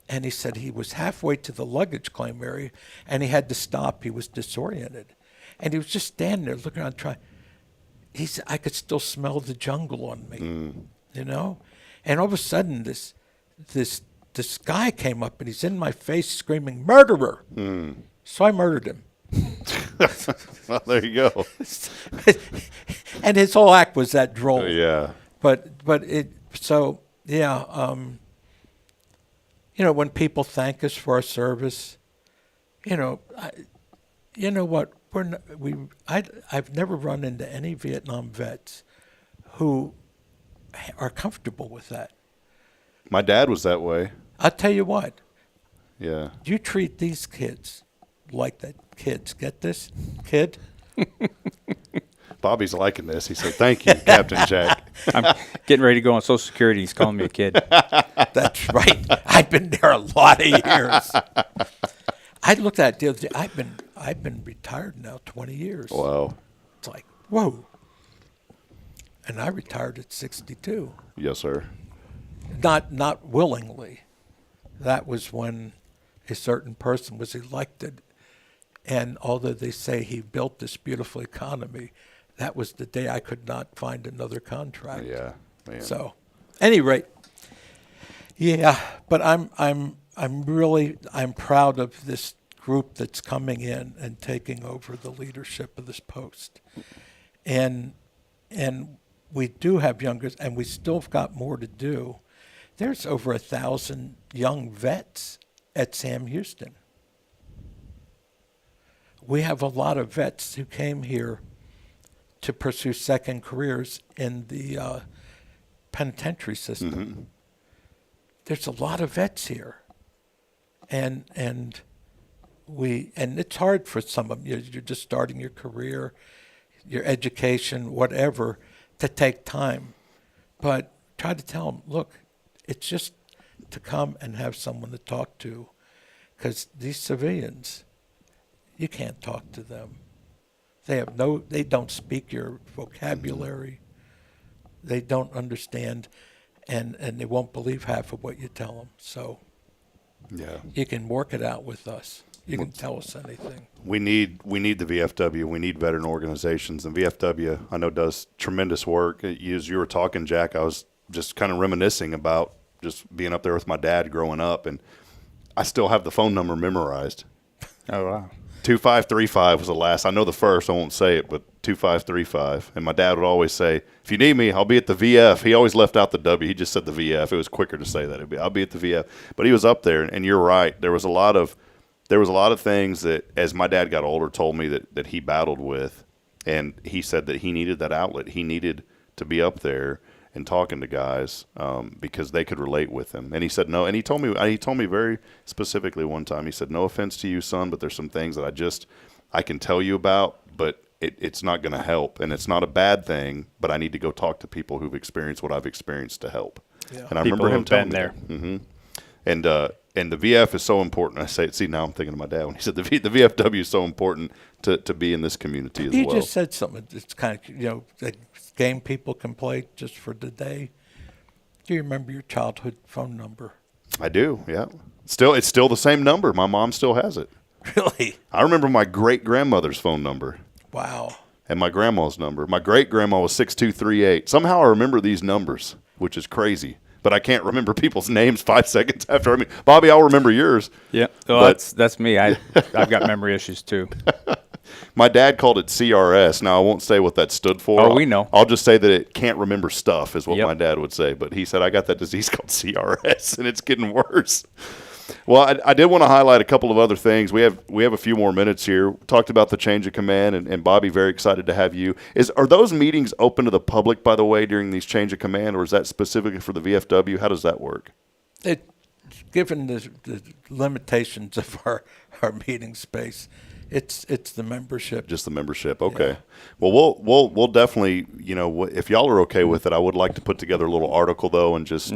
And he said he was halfway to the luggage claim area, and he had to stop. He was disoriented. And he was just standing there looking around trying. He said, "I could still smell the jungle on me, And all of a sudden, this guy came up, and he's in my face screaming, "Murderer!" So I murdered him. Well, there you go. And his whole act was that droll. Yeah. But when people thank us for our service, what? I've never run into any Vietnam vets who are comfortable with that. My dad was that way. I'll tell you what. Yeah. You treat these kids like that. Kids, get this? Kid? Bobby's liking this. He said, "Thank you, Captain Jack." I'm getting ready to go on Social Security. He's calling me a kid. That's right. I've been there a lot of years. I looked at it the other day. I've been retired now 20 years. Wow. It's like, whoa. And I retired at 62. Yes, sir. Not willingly. That was when a certain person was elected. And although they say he built this beautiful economy, that was the day I could not find another contract. Yeah, man. So, any rate, yeah. But I'm proud of this group that's coming in and taking over the leadership of this post, and we do have youngers, and we still have got more to do. There's over 1,000 young vets at Sam Houston. We have a lot of vets who came here to pursue second careers in the penitentiary system. There's a lot of vets here, and it's hard for some of them. You're just starting your career, your education, whatever, to take time. But try to tell them, look, it's just to come and have someone to talk to, because these civilians, you can't talk to them. They don't speak your vocabulary. they don't understand, and they won't believe half of what you tell them. So Yeah. you can work it out with us. You can tell us anything. We need the VFW. We need veteran organizations, and VFW I know does tremendous work. As you were talking, Jack, I was just kind of reminiscing about just being up there with my dad growing up, and I still have the phone number memorized. Oh, wow. 2535 was the last. I know the first. I won't say it, but 2535. And my dad would always say, "If you need me, I'll be at the VF." He always left out the W. He just said the VF. It was quicker to say that. I'll be at the VF. But he was up there, and you're right. There was a lot of things that, as my dad got older, told me that he battled with, and he said that he needed that outlet. He needed to be up there and talking to guys because they could relate with him. And he said no. And he told me very specifically one time. He said, "No offense to you, son, but there's some things that I can tell you about, but it's not going to help, and it's not a bad thing. But I need to go talk to people who've experienced what I've experienced to help." Yeah. And I people remember him telling been me there. Mm-hmm. And the VF is so important. I say, see, now I'm thinking of my dad when he said the VFW is so important to be in this community as well. You just said something. It's kind of, a game people can play just for the day. Do you remember your childhood phone number? I do, yeah. It's still the same number. My mom still has it. Really? I remember my great-grandmother's phone number. Wow. And my grandma's number. My great-grandma was 6238. Somehow I remember these numbers, which is crazy. But I can't remember people's names 5 seconds after. I mean, Bobby, I'll remember yours. Yeah, well, that's me. I've got memory issues too. My dad called it CRS. Now, I won't say what that stood for. Oh, we know. I'll just say that it can't remember stuff is what my dad would say. But he said, I got that disease called CRS, and it's getting worse. Well, I did want to highlight a couple of other things. We have a few more minutes here. We talked about the change of command, and Bobby, very excited to have you. Are those meetings open to the public, by the way, during these change of command, or is that specifically for the VFW? How does that work? Given the limitations of our meeting space, it's the membership. Just the membership. Okay. Yeah. Well, we'll definitely, if y'all are okay with it, I would like to put together a little article though, and just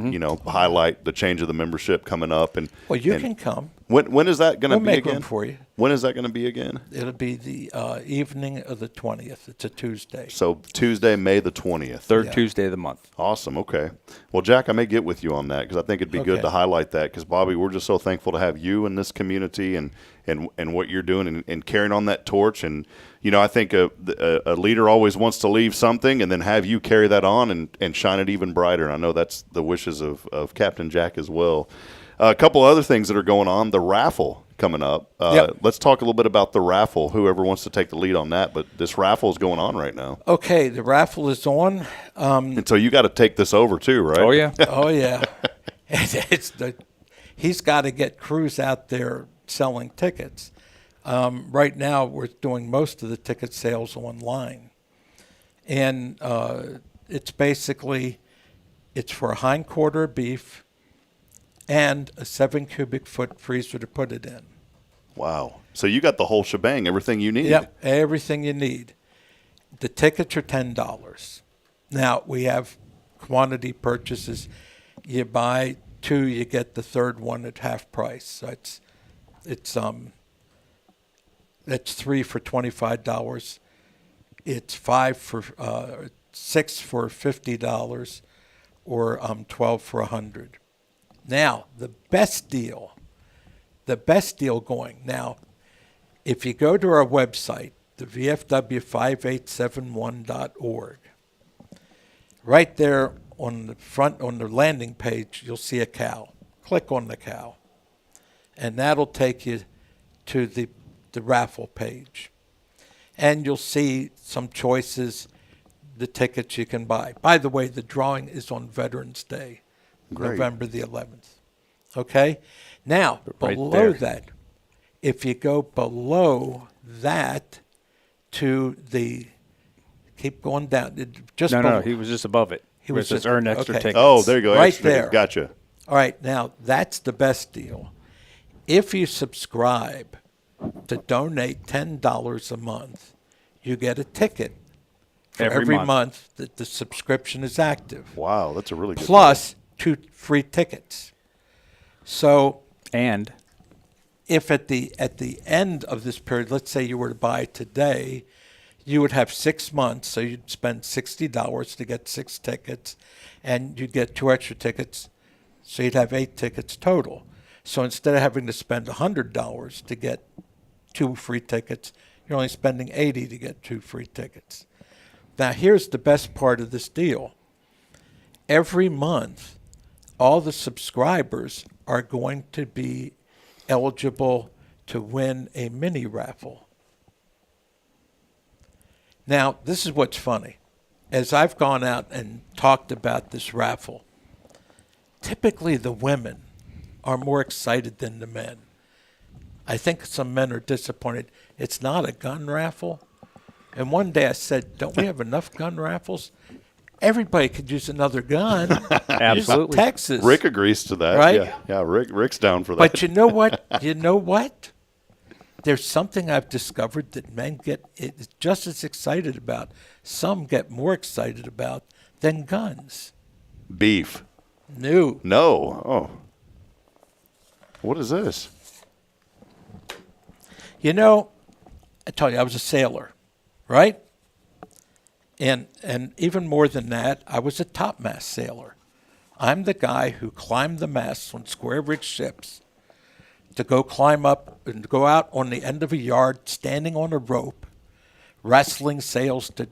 highlight the change of the membership coming up. And well, you can come. When is that going to be make again? Room for you. When is that going to be again? It'll be the evening of the 20th. It's a Tuesday. So Tuesday, May the 20th. Third Tuesday of the month. Awesome. Okay. Well, Jack, I may get with you on that because I think it'd be good to highlight that because, Bobby, we're just so thankful to have you in this community and what you're doing and carrying on that torch. And, I think a leader always wants to leave something and then have you carry that on and shine it even brighter. And I know that's the wishes of Captain Jack as well. A couple other things that are going on. The raffle coming up. Let's talk a little bit about the raffle, whoever wants to take the lead on that. But this raffle is going on right now. Okay, the raffle is on. And so you got to take this over too, right? Oh, yeah. Oh, yeah. He's got to get crews out there selling tickets. Right now, we're doing most of the ticket sales online. And it's for a hindquarter of beef and a 7 cubic foot freezer to put it in. Wow. So you got the whole shebang, everything you need. Yep, everything you need. The tickets are $10. Now, we have quantity purchases. You buy 2, you get the third one at half price. So that's 3 for $25. It's 6 for $50 or 12 for $100. Now, the best deal going. Now, if you go to our website, the VFW5871.org, right there on the front, on the landing page, you'll see a cow. Click on the cow, and that'll take you to the raffle page. And you'll see some choices, the tickets you can buy. By the way, the drawing is on Veterans Day. Great. November the 11th. Okay? Now, below that, if you go below that to keep going down. No, he was just above it. He was just earn extra tickets. Oh, there you go. Right extra there. Tickets. Gotcha. All right, now, that's the best deal. If you subscribe to donate $10 a month, you get a ticket for every month that the subscription is active. Wow, that's a really good Plus 2 free tickets. So, and if at the end of this period, let's say you were to buy today, you would have 6 months, so you'd spend $60 to get 6 tickets, and you'd get 2 extra tickets, so you'd have 8 tickets total. So instead of having to spend $100 to get 2 free tickets, you're only spending $80 to get 2 free tickets. Now, here's the best part of this deal. Every month, all the subscribers are going to be eligible to win a mini raffle. Now, this is what's funny. As I've gone out and talked about this raffle, typically the women are more excited than the men. I think some men are disappointed. It's not a gun raffle. And one day I said, don't we have enough gun raffles? Everybody could use another gun. Absolutely. Texas. Rick agrees to that. Right? Yeah, Rick's down for that. But you know what? There's something I've discovered that men get just as excited about. Some get more excited about than guns. Beef. No. Oh. What is this? You know, I tell you, I was a sailor, right? And even more than that, I was a topmast sailor. I'm the guy who climbed the masts on square rig ships to go climb up and go out on the end of a yard, standing on a rope, wrestling sails to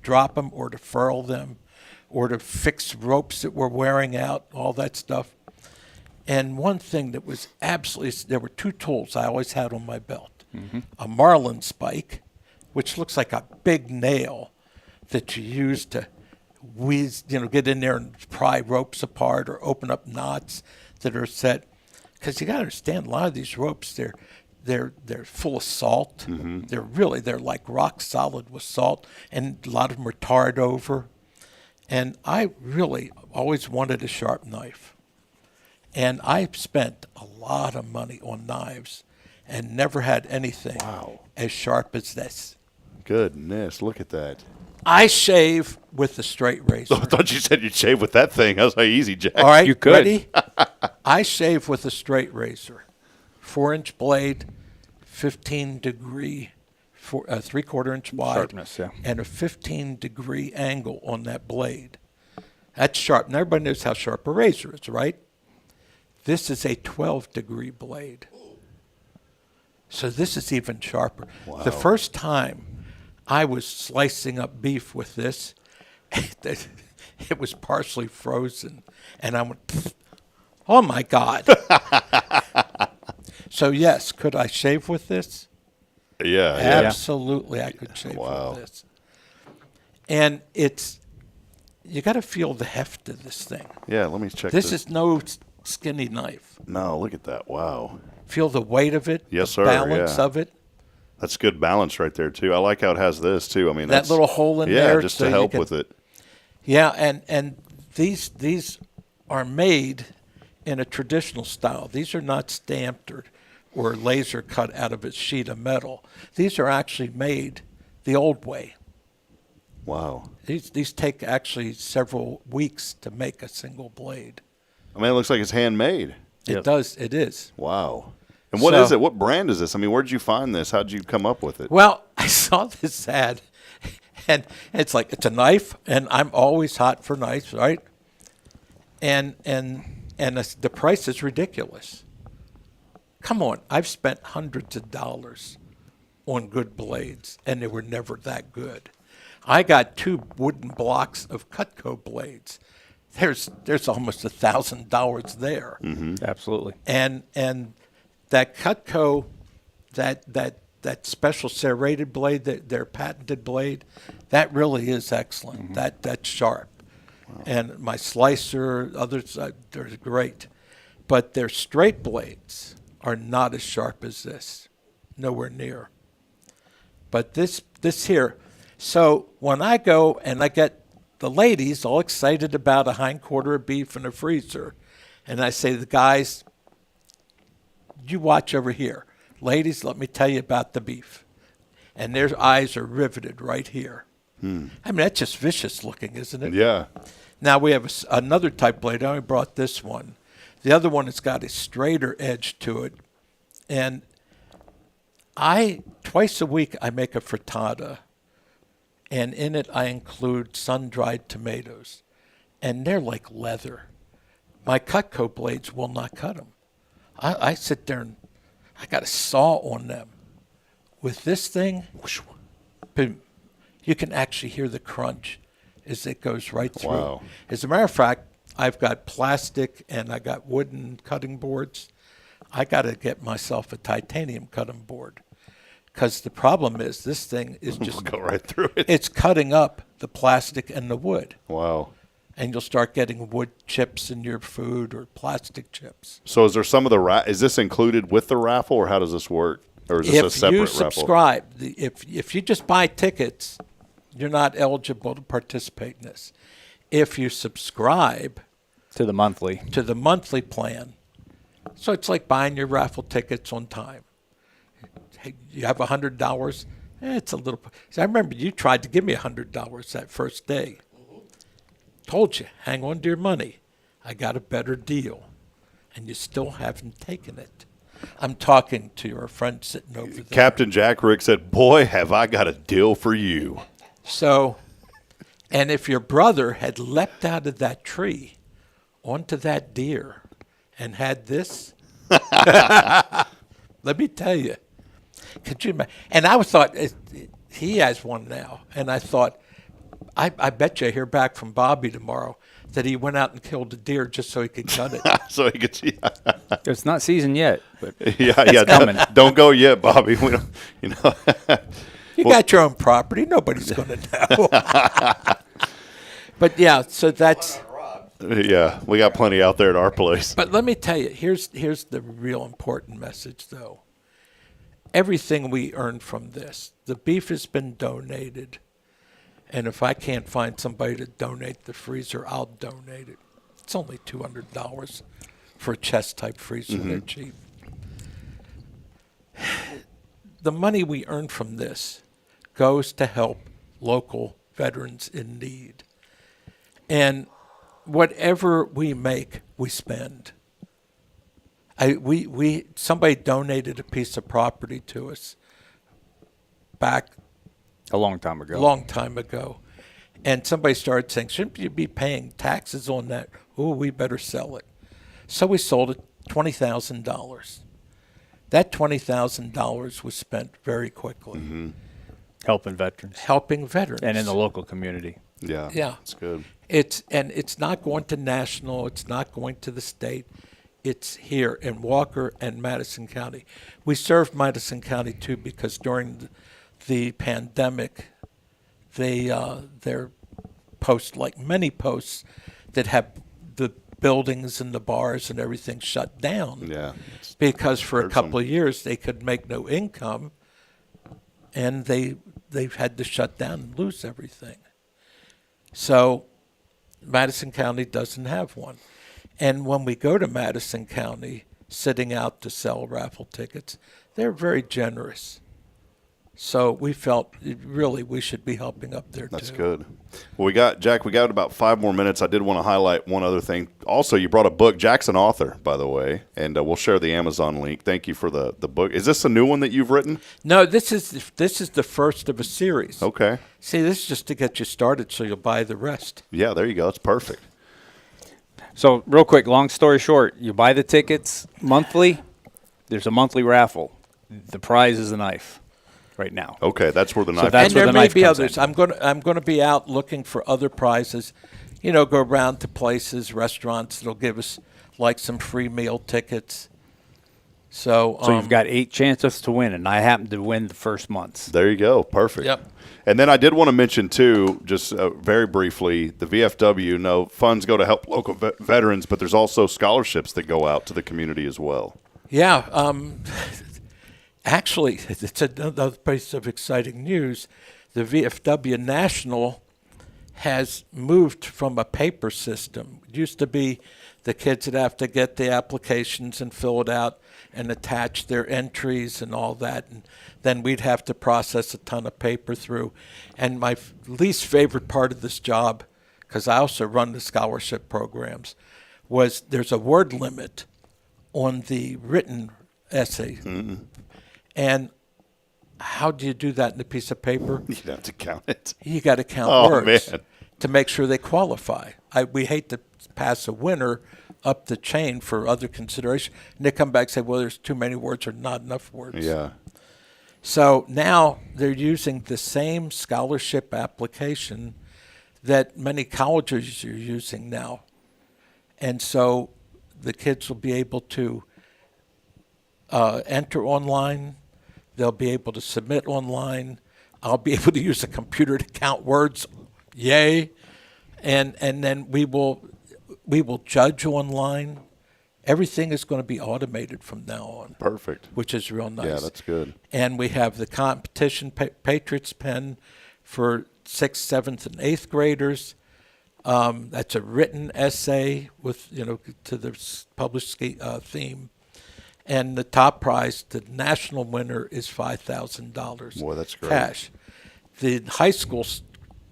drop them or to furl them or to fix ropes that were wearing out, all that stuff. And one thing that was absolutely, there were 2 tools I always had on my belt. Mm-hmm. A marlin spike, which looks like a big nail that you use to get in there and pry ropes apart or open up knots that are set. Because you got to understand, a lot of these ropes, they're full of salt. Mm-hmm. They're like rock solid with salt, and a lot of them are tarred over. And I really always wanted a sharp knife. And I spent a lot of money on knives and never had anything as sharp as this. Goodness, look at that. I shave with a straight razor. I thought you said you'd shave with that thing. I was like, easy, Jack. All right, you could. Ready? I shave with a straight razor. 4-inch blade, 15-degree, 3/4 inch wide, sharpness, yeah. And a 15-degree angle on that blade. That's sharp. And everybody knows how sharp a razor is, right? This is a 12-degree blade. So this is even sharper. Wow. The first time I was slicing up beef with this, it was partially frozen. And I went, pfft, oh, my God. So, yes, could I shave with this? Yeah. Absolutely, I could shave with this. And you got to feel the heft of this thing. Yeah, let me check this. This is no skinny knife. No, look at that. Wow. Feel the weight of it. Yes, the sir. balance of it. That's good balance right there, too. I like how it has this, too. I mean, that little hole in there. Yeah, just to help with it. Yeah, and these are made in a traditional style. These are not stamped or laser cut out of a sheet of metal. These are actually made the old way. Wow. These take actually several weeks to make a single blade. I mean, it looks like it's handmade. It does. It is. Wow. And what is it? What brand is this? I mean, where did you find this? How did you come up with it? Well, I saw this ad, and it's like, it's a knife, and I'm always hot for knives, right? And the price is ridiculous. Come on, I've spent hundreds of dollars on good blades, and they were never that good. I got 2 wooden blocks of Cutco blades. There's almost $1,000 there. Mm-hmm. Absolutely. And that Cutco, that special serrated blade, their patented blade, that really is excellent. Mm-hmm. That's sharp. Wow. And my slicer, others, they're great. But their straight blades are not as sharp as this, nowhere near. But this here, so when I go and I get the ladies all excited about a hindquarter of beef in a freezer, and I say to the guys, you watch over here. Ladies, let me tell you about the beef. And their eyes are riveted right here. I mean, that's just vicious looking, isn't it? Yeah. Now we have another type blade. I only brought this one. The other one has got a straighter edge to it. And twice a week, I make a frittata and in it I include sun-dried tomatoes, and they're like leather. My Cutco blades will not cut them. I sit there and I got a saw on them. With this thing, boom, you can actually hear the crunch as it goes right through. Wow. As a matter of fact, I've got plastic and I got wooden cutting boards. I got to get myself a titanium cutting board, because the problem is this thing is just go right through it. It's cutting up the plastic and the wood. Wow. And you'll start getting wood chips in your food or plastic chips. So is there some of the is this included with the raffle, or how does this work? Or is this a separate If you raffle? subscribe, if you just buy tickets, you're not eligible to participate in this. If you subscribe to the monthly plan, so it's like buying your raffle tickets on time. Hey, you have $100. It's a little. See, I remember you tried to give me $100 that first day. Told you, hang on to your money. I got a better deal, and you still haven't taken it. I'm talking to your friend sitting over there. Captain Jack Rick said, "Boy, have I got a deal for you." So, and if your brother had leapt out of that tree onto that deer and had this, let me tell you, could you imagine? And I thought, he has one now, and I thought, I bet you I hear back from Bobby tomorrow that he went out and killed a deer just so he could cut it. So he could see. It's not seasoned yet, but yeah, coming. Don't go yet, Bobby. We don't, You got your own property. Nobody's going to know. But yeah, so that's. Yeah, we got plenty out there at our place. But let me tell you, here's the real important message, though. Everything we earn from this, the beef has been donated. And if I can't find somebody to donate the freezer, I'll donate it. It's only $200 for a chest-type freezer. Mm-hmm. They're cheap. The money we earn from this goes to help local veterans in need. And whatever we make, we spend. Somebody donated a piece of property to us back a long time ago. And somebody started saying, shouldn't you be paying taxes on that? Oh, we better sell it. So we sold it $20,000. That $20,000 was spent very quickly. Mm-hmm. Helping veterans. And in the local community. Yeah. That's good. It's not going to national. It's not going to the state. It's here in Walker and Madison County. We served Madison County, too, because during the pandemic, their posts, like many posts that have the buildings and the bars and everything shut down. Yeah. Because for a couple of years they could make no income, and they've had to shut down and lose everything. So Madison County doesn't have one. And when we go to Madison County, sitting out to sell raffle tickets, they're very generous. So we felt really we should be helping up there, That's too. good. Well, we got about 5 more minutes. I did want to highlight one other thing. Also, you brought a book. Jack's an author, by the way, and we'll share the Amazon link. Thank you for the book. Is this a new one that you've written? No, this is the first of a series. Okay. See, this is just to get you started so you'll buy the rest. Yeah, there you go. That's perfect. So real quick, long story short, you buy the tickets monthly. There's a monthly raffle. The prize is a knife. Right now. Okay, that's where the knife. That's and where there the may knife be comes others. in. I'm going to be out looking for other prizes. Go around to places, restaurants that'll give us like some free meal tickets. So you've got 8 chances to win, and I happen to win the first months. There you go. Perfect. Yep. And then I did want to mention, too, just very briefly, the VFW, funds go to help local veterans, but there's also scholarships that go out to the community as well. Yeah. Actually, it's another piece of exciting news. The VFW National has moved from a paper system. It used to be the kids would have to get the applications and fill it out and attach their entries and all that, and then we'd have to process a ton of paper through. And my least favorite part of this job, because I also run the scholarship programs, was there's a word limit on the written essay. Mm-hmm. And How do you do that in a piece of paper? You have to count it. You got to count Oh, words man. to make sure they qualify. We hate to pass a winner up the chain for other consideration, and they come back and say, well, there's too many words or not enough words. Yeah. So now they're using the same scholarship application that many colleges are using now. And so the kids will be able to enter online. They'll be able to submit online. I'll be able to use a computer to count words. Yay. And then we will judge online. Everything is going to be automated from now on. Perfect. Which is real nice. Yeah, that's good. And we have the competition Patriots pen for 6th, 7th, and 8th graders. That's a written essay with, to the published theme. And the top prize, the national winner, is $5,000. Boy, that's great. Cash. The high schools,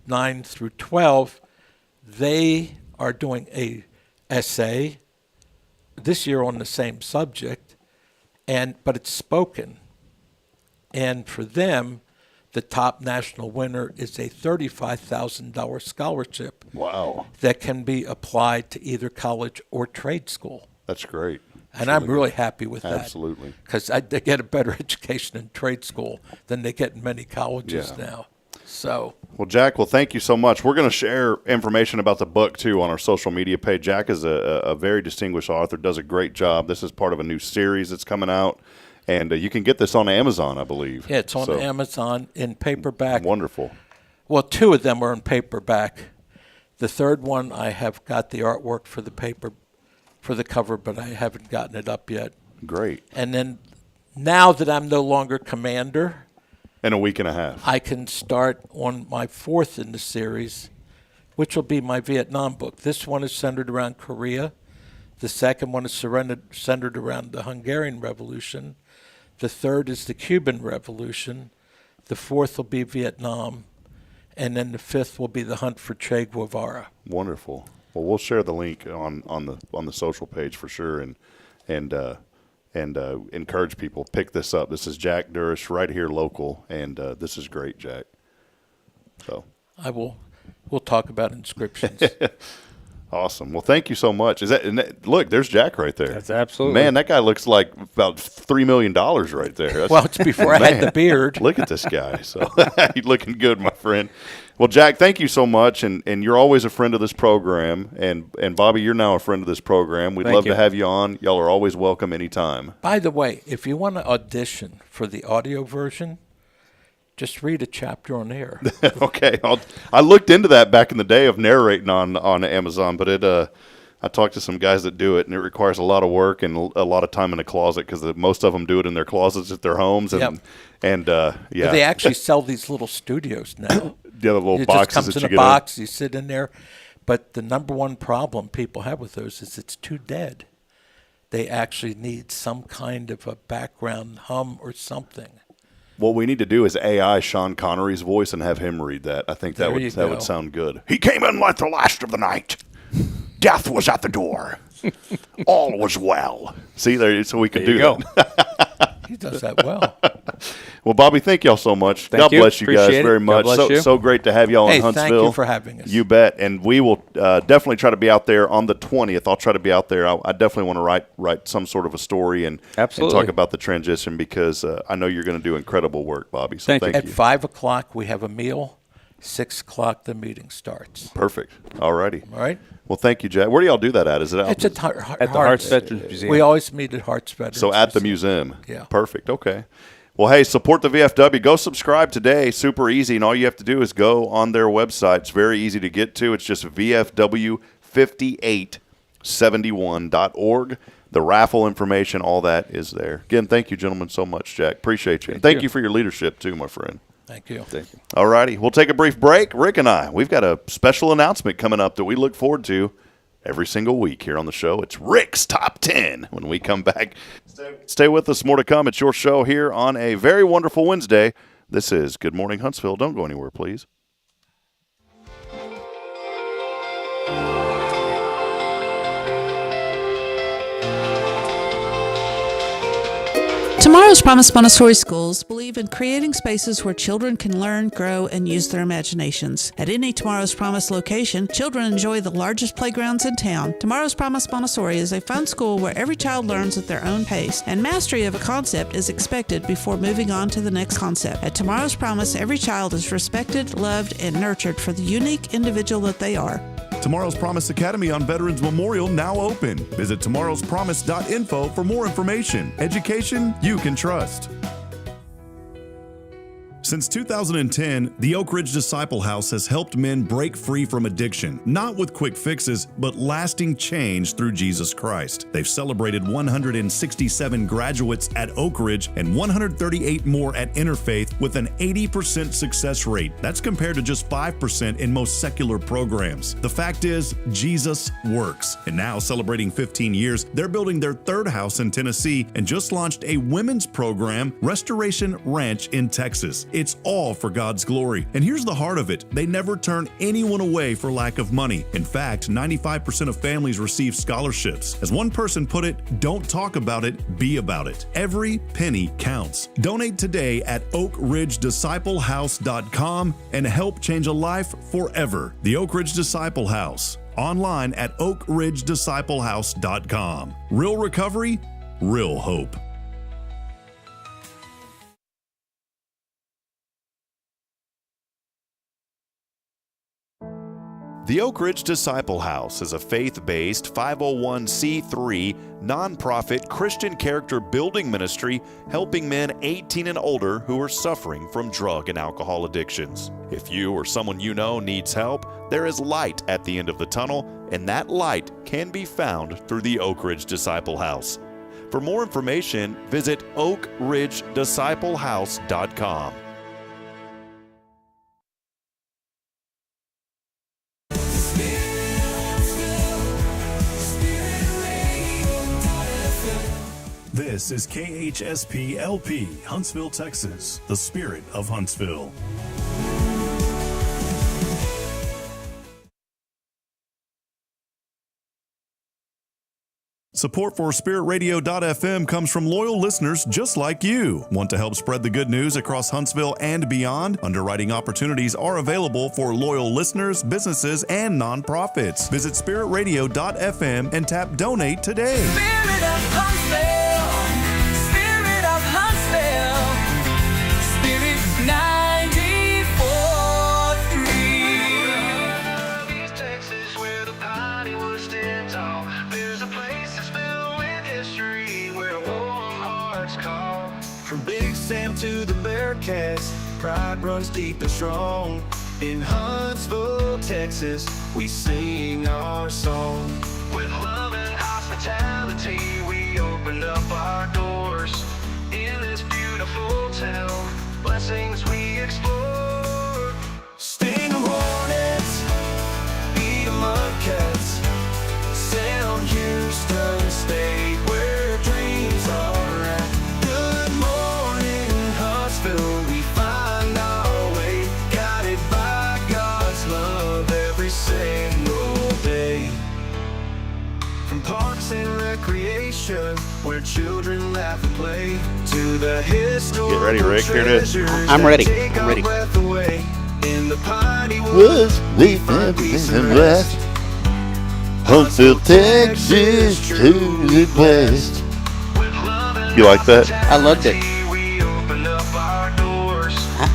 9 through 12, they are doing a essay this year on the same subject, but it's spoken. And for them, the top national winner is a $35,000 scholarship. Wow. That can be applied to either college or trade school. That's great. And I'm really happy with that. Absolutely. Because they get a better education in trade school than they get in many colleges now. So. Well, Jack, thank you so much. We're going to share information about the book, too, on our social media page. Jack is a very distinguished author, does a great job. This is part of a new series that's coming out. And you can get this on Amazon, I believe. Yeah, it's on Amazon in paperback. Wonderful. Well, 2 of them are in paperback. The third one, I have got the artwork for the cover, but I haven't gotten it up yet. Great. And then now that I'm no longer commander, in a week and a half, I can start on my 4th in the series, which will be my Vietnam book. This one is centered around Korea. The second one is centered around the Hungarian Revolution. The third is the Cuban Revolution. The 4th will be Vietnam. And then the 5th will be the hunt for Che Guevara. Wonderful. Well, we'll share the link on the social page for sure, and encourage people pick this up. This is Jack Durish right here local, and this is great, Jack. So we'll talk about inscriptions. Awesome. Well, thank you so much. Look, there's Jack right there. That's absolutely. Man, that guy looks like about $3 million right there. Well, it's before I had the beard. Look at this guy. So he's looking good, my friend. Well, Jack, thank you so much, and you're always a friend of this program. And Bobby, you're now a friend of this program. We'd love to have you on. Y'all are always welcome anytime. By the way, if you want to audition for the audio version, just read a chapter on air. Okay. I looked into that back in the day of narrating on Amazon, but I talked to some guys that do it, and it requires a lot of work and a lot of time in the closet because most of them do it in their closets at their homes. And yeah. But they actually sell these little studios now. The little it boxes just comes that in you a get box, you sit in there. But the number one problem people have with those is it's too dead. They actually need some kind of a background hum or something. What we need to do is AI Sean Connery's voice and have him read that. I think that would sound good. He came in like the last of the night. Death was at the door. All was well. See, there, so we can do that. He does that well. Well, Bobby, thank y'all so much. God bless you guys very much. So great to have y'all in Huntsville. Thank you for having us. You bet. And we will definitely try to be out there on the 20th. I'll try to be out there. I definitely want to write some sort of a story and talk about the transition because I know you're going to do incredible work, Bobby. So thank you. At 5 o'clock, we have a meal. 6 o'clock, the meeting starts. Perfect. All righty. All right. Well, thank you, Jack. Where do y'all do that at? Is it out? It's at the Harts Veterans Museum. We always meet at Harts Veterans So at the museum. Yeah. Perfect. Okay. Well, hey, support the VFW. Go subscribe today. Super easy. And all you have to do is go on their website. It's very easy to get to. It's just VFW5871.org. The raffle information, all that is there. Again, thank you, gentlemen, so much, Jack. Appreciate you. And thank you for your leadership, too, my friend. Thank you. Thank you. All righty. We'll take a brief break. Rick and I, we've got a special announcement coming up that we look forward to every single week here on the show. It's Rick's Top 10 when we come back. Stay with us. More to come. It's your show here on a very wonderful Wednesday. This is Good Morning Huntsville. Don't go anywhere, please. Tomorrow's Promise Montessori Schools believe in creating spaces where children can learn, grow, and use their imaginations. At any Tomorrow's Promise location, children enjoy the largest playgrounds in town. Tomorrow's Promise Montessori is a fun school where every child learns at their own pace, and mastery of a concept is expected before moving on to the next concept. At Tomorrow's Promise, every child is respected, loved, and nurtured for the unique individual that they are. Tomorrow's Promise Academy on Veterans Memorial now open. Visit tomorrowspromise.info for more information. Education you can trust. Since 2010, the Oak Ridge Disciple House has helped men break free from addiction, not with quick fixes, but lasting change through Jesus Christ. They've celebrated 167 graduates at Oak Ridge and 138 more at Interfaith with an 80% success rate. That's compared to just 5% in most secular programs. The fact is, Jesus works. And now, celebrating 15 years, they're building their third house in Tennessee and just launched a women's program, Restoration Ranch in Texas. It's all for God's glory. And here's the heart of it. They never turn anyone away for lack of money. In fact, 95% of families receive scholarships. As one person put it, don't talk about it, be about it. Every penny counts. Donate today at oakridgedisciplehouse.com and help change a life forever. The Oak Ridge Disciple House. Online at oakridgedisciplehouse.com. Real recovery, real hope. The Oak Ridge Disciple House is a faith-based 501c3 nonprofit Christian character building ministry helping men 18 and older who are suffering from drug and alcohol addictions. If you or someone you know needs help, there is light at the end of the tunnel, and that light can be found through the Oak Ridge Disciple House. For more information, visit oakridgedisciplehouse.com. This is KHSP LP, Huntsville, Texas, the spirit of Huntsville. Support for SpiritRadio.fm comes from loyal listeners just like you. Want to help spread the good news across Huntsville and beyond? Underwriting opportunities are available for loyal listeners, businesses, and nonprofits. Visit SpiritRadio.fm and tap Donate today. Spirit of Huntsville, Spirit of Huntsville, Spirit 94.3. East Texas, where the party was still tall. There's a place that's filled with history where warm hearts call. From Big Sam to the Bearcats, pride runs deep and strong. In Huntsville, Texas, we sing our song. With love and hospitality, we open up our doors. In this beautiful town, blessings we explore. Sting 'em hornets, beat 'em up cats. Sound Houston State, where dreams are at. Good morning, Huntsville, we find our way. Guided by God's love every single day. From parks and recreation, where children laugh and play, to the history. Get ready, Rick. Here it is. I'm ready. I'm ready. In the piney Woods, we and west. Huntsville, Texas, to the west. You like that? I loved it.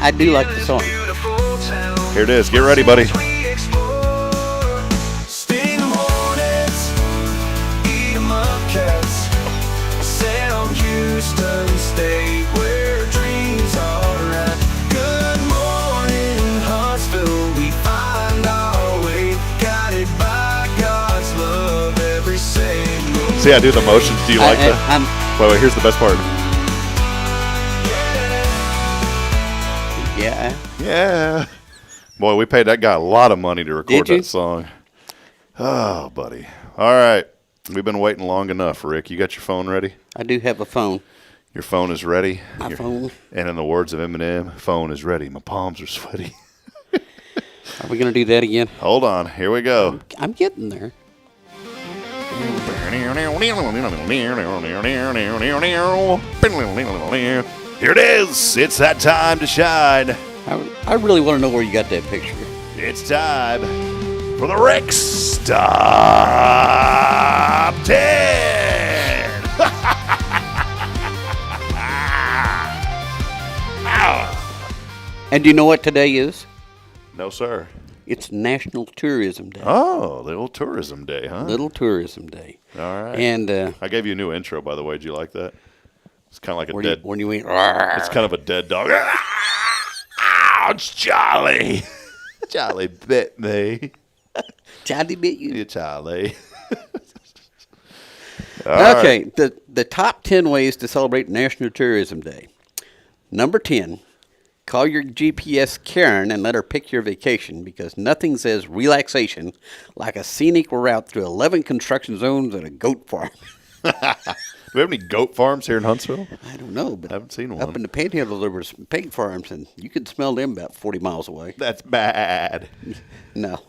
I do like the song. Here it is. Get ready, buddy. Sting 'em hornets, eat 'em up cats. Sound Houston State, where dreams are at. Good morning, Huntsville, we find our way. Guided by God's love every single day. See, I do the motions. Do you like that? Wait, here's the best part. Yeah. Yeah. Boy, we paid that guy a lot of money to record Did you? that song. Oh, buddy. All right. We've been waiting long enough, Rick. You got your phone ready? I do have a phone. Your phone is ready? My phone. And in the words of Eminem, phone is ready. My palms are sweaty. Are we going to do that again? Hold on. Here we go. I'm getting there. Here it is. It's that time to shine. I really want to know where you got that picture. It's time for the Rex Top 10. And do you know what today is? No, sir. It's National Tourism Day. Oh, little tourism day, huh? Little Tourism Day. All right. And I gave you a new intro, by the way. Did you like that? It's kind of like a when dead. when you went, It's kind of a dead dog. It's Charlie. Charlie bit me. Charlie bit you. Yeah, Charlie. All Okay, right. the top 10 ways to celebrate National Tourism Day. Number 10, call your GPS Karen and let her pick your vacation because nothing says relaxation like a scenic route through 11 construction zones and a goat farm. Do we have any goat farms here in Huntsville? I don't know, but I haven't seen one. up in the Panhandle there were some pig farms, and you could smell them about 40 miles away. That's bad. No.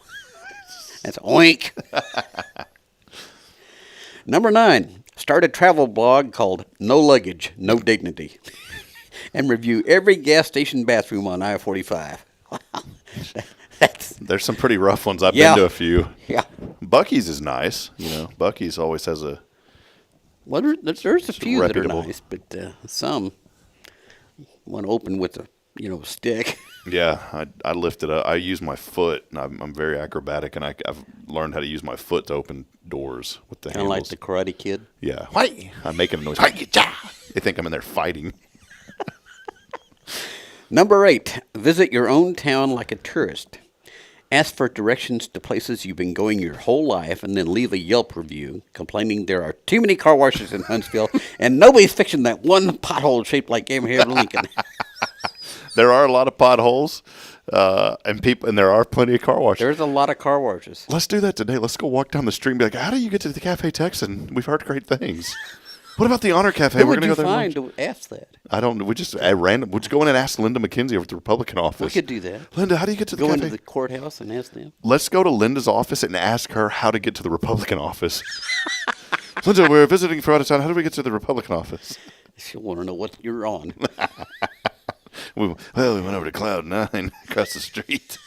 That's oink. Number 9, start a travel blog called No Luggage, No Dignity. And review every gas station bathroom on I-45. There's some pretty rough ones. I've Yeah. been to a few. Yeah. Buc-ee's is nice. You know, Buc-ee's always has a. Well, there's a few reputable. that are nice, but some want to open with a stick. Yeah, I lift it up. I use my foot. And I'm very acrobatic, and I've learned how to use my foot to open doors with the Kind of like handles. the Karate Kid. Yeah. Hi. I'm making a noise. They think I'm in there fighting. Number 8, visit your own town like a tourist. Ask for directions to places you've been going your whole life and then leave a Yelp review complaining there are too many car washes in Huntsville and nobody's fixing that one pothole shaped like Abraham Lincoln. There are a lot of potholes, and there are plenty of car washes. There's a lot of car washes. Let's do that today. Let's go walk down the street and be like, how do you get to the Cafe Texan? We've heard great things. What about the Honor Cafe? Who We're would gonna you go there. find to ask that? I don't know. We just at random. We'll just go in and ask Linda McKenzie over at the Republican office. We could do that. Linda, how do you get to the Go cafe? into the courthouse and ask them. Let's go to Linda's office and ask her how to get to the Republican office. Linda, we're visiting for out of town. How do we get to the Republican office? She'll want to know what you're on. We went over to Cloud 9 across the street.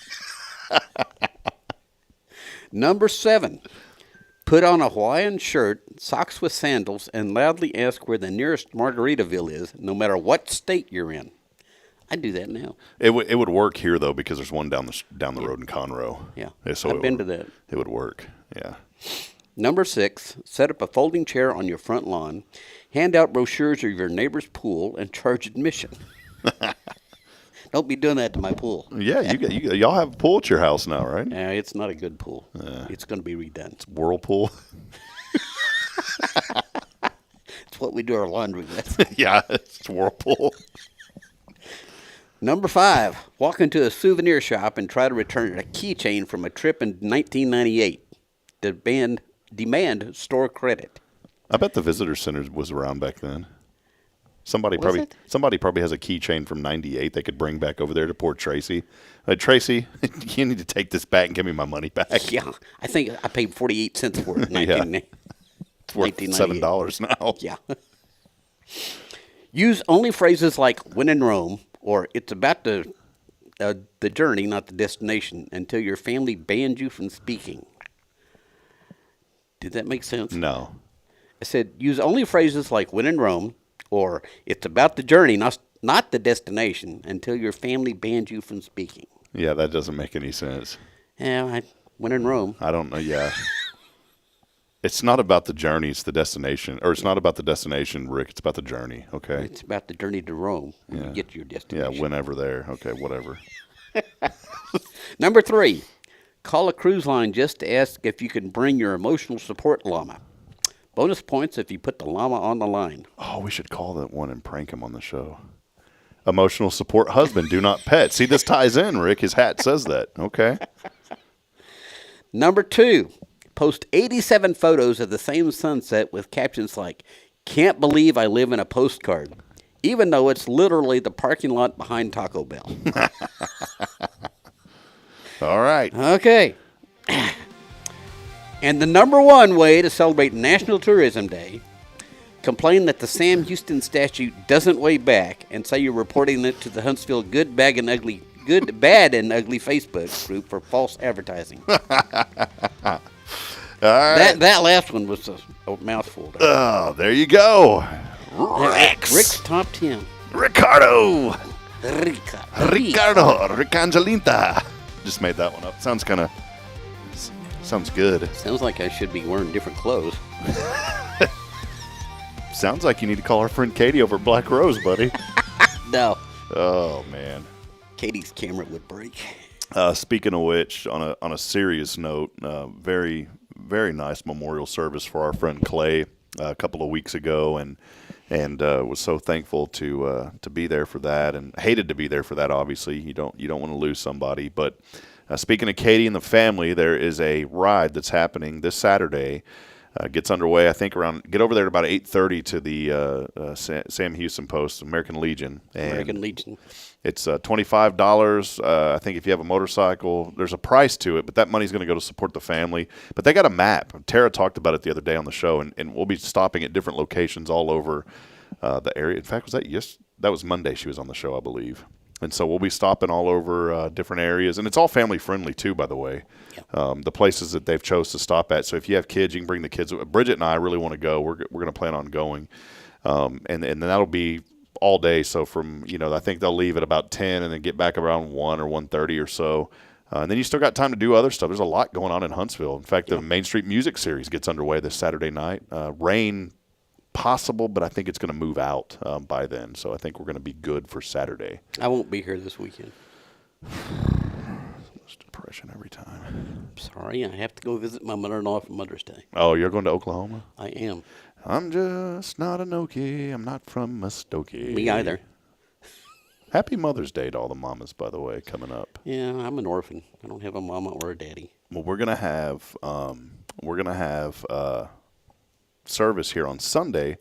Number 7, put on a Hawaiian shirt, socks with sandals, and loudly ask where the nearest Margaritaville is, no matter what state you're in. I do that now. It would work here though because there's one down the road in Conroe. Yeah, so I've been to that. It would work. Yeah. Number 6, set up a folding chair on your front lawn, hand out brochures of your neighbor's pool, and charge admission. Don't be doing that to my pool. Yeah, y'all have a pool at your house now, right? Yeah, it's not a good pool. It's going to be redone. It's Whirlpool. It's what we do our laundry with. Yeah, it's Whirlpool. Number 5, walk into a souvenir shop and try to return a keychain from a trip in 1998. Demand store credit. I bet the visitor center was around back then. Somebody Was it? probably has a keychain from '98 they could bring back over there to Port Tracy. Tracy, you need to take this back and give me my money back. Yeah, I think I paid 48 cents for it in Yeah. It's worth $7 now. Yeah. Use only phrases like "when in Rome" or "it's about the journey, not the destination," until your family bans you from speaking. Did that make sense? No. I said use only phrases like "when in Rome" or "it's about the journey, not the destination," until your family bans you from speaking. Yeah, that doesn't make any sense. Yeah, when in Rome. I don't know. Yeah. It's not about the journey, it's the destination. Or it's not about the destination, Rick. It's about the journey, okay? It's about the journey to Rome when you get to your destination. Yeah, whenever there. Okay, whatever. Number 3, call a cruise line just to ask if you can bring your emotional support llama. Bonus points if you put the llama on the line. Oh, we should call that one and prank him on the show. Emotional support husband, do not pet. See, this ties in, Rick. His hat says that. Okay. Number 2, post 87 photos of the same sunset with captions like, "Can't believe I live in a postcard," even though it's literally the parking lot behind Taco Bell. All right. Okay. And the number one way to celebrate National Tourism Day, complain that the Sam Houston statue doesn't weigh back and say you're reporting it to the Huntsville Good, Bad, and Ugly Facebook group for false advertising. All right. That last one was a mouthful. Oh, there you go. Rick's top 10. Ricardo. Ricardo. Ricangelinta. Just made that one up. Sounds good. Sounds like I should be wearing different clothes. Sounds like you need to call our friend Katie over at Black Rose, buddy. No. Oh, man. Katie's camera would break. Speaking of which, on a serious note, very, very nice memorial service for our friend Clay a couple of weeks ago, and was so thankful to be there for that, and hated to be there for that. Obviously, you don't want to lose somebody. But speaking of Katie and the family, there is a ride that's happening this Saturday. Gets underway, I think, get over there at about 8:30 to the Sam Houston Post, American Legion. American Legion. It's $25. I think if you have a motorcycle, there's a price to it, but that money's going to go to support the family. But they got a map. Tara talked about it the other day on the show, and we'll be stopping at different locations all over the area. In fact, that was Monday she was on the show, I believe. And so we'll be stopping all over different areas. And it's all family-friendly, too, by the way, the places that they've chose to stop at. So if you have kids, you can bring the kids. Bridget and I really want to go. We're going to plan on going. And that'll be all day. So from, I think they'll leave at about 10 and then get back around 1 or 1:30 or so. And then you still got time to do other stuff. There's a lot going on in Huntsville. In fact, the Main Street Music Series gets underway this Saturday night. Rain possible, but I think it's going to move out by then. So I think we're going to be good for Saturday. I won't be here this weekend. Much depression every time. Sorry, I have to go visit my mother-in-law for Mother's Day. Oh, you're going to Oklahoma? I am. I'm just not a Noki. I'm not from Muskogee. Me either. Happy Mother's Day to all the mamas, by the way, coming up. Yeah, I'm an orphan. I don't have a mama or a daddy. Well, we're gonna have service here on Sunday.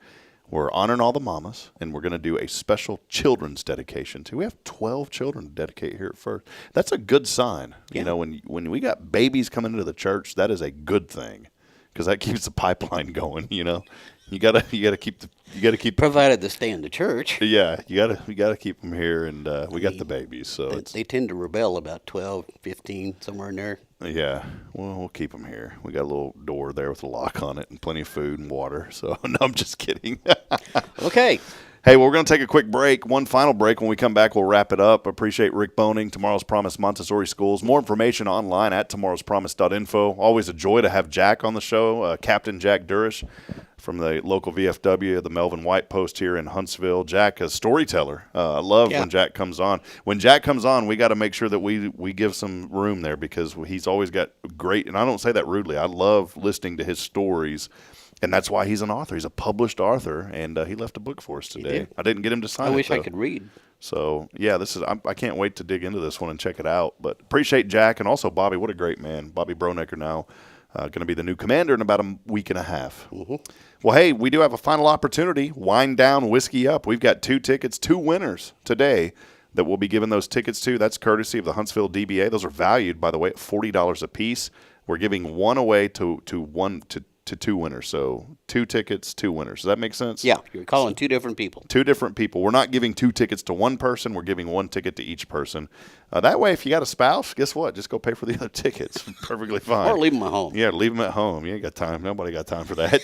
We're honoring all the mamas, and we're going to do a special children's dedication, too. We have 12 children to dedicate here at First. That's a good sign. Yeah. When we got babies coming into the church, that is a good thing because that keeps the pipeline going, You gotta keep provided they stay in the church. Yeah, you gotta keep them here, and we got the babies, so they tend to rebel about 12, 15, somewhere in there. Yeah, well, we'll keep them here. We got a little door there with a lock on it and plenty of food and water. So no, I'm just kidding. Okay. Hey, well, we're going to take a quick break. One final break. When we come back, we'll wrap it up. Appreciate Rick Boning, Tomorrow's Promise Montessori Schools. More information online at tomorrowspromise.info. Always a joy to have Jack on the show, Captain Jack Durish from the local VFW, the Melvin White Post here in Huntsville. Jack, a storyteller. I love when Jack comes on. When Jack comes on, we got to make sure that we give some room there because he's always got great, and I don't say that rudely, I love listening to his stories. And that's why he's an author. He's a published author, and he left a book for us today. I didn't get him to sign it. I wish I could read. So, yeah, I can't wait to dig into this one and check it out. But appreciate Jack and also Bobby. What a great man. Bobby Bronecker now going to be the new commander in about a week and a half. Mm-hmm. Well, hey, we do have a final opportunity. Wind down, whiskey up. We've got 2 tickets, 2 winners today that we'll be giving those tickets to. That's courtesy of the Huntsville DBA. Those are valued, by the way, at $40 a piece. We're giving one away to 2 winners. So 2 tickets, 2 winners. Does that make sense? Yeah, you're calling 2 different people. 2 different people. We're not giving 2 tickets to one person. We're giving 1 ticket to each person. That way, if you got a spouse, guess what? Just go pay for the other tickets. Perfectly fine. Or leave them at home. Yeah, leave them at home. You ain't got time. Nobody got time for that.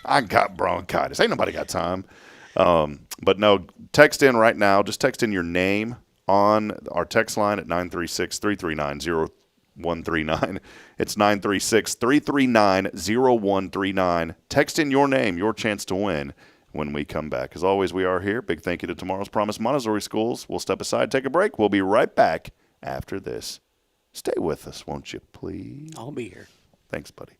I got bronchitis. Ain't nobody got time. But no, text in right now. Just text in your name on our text line at 936-339-0139. It's 936-339-0139. Text in your name, your chance to win when we come back. As always, we are here. Big thank you to Tomorrow's Promise Montessori Schools. We'll step aside, take a break. We'll be right back after this. Stay with us, won't you, please? I'll be here. Thanks, buddy.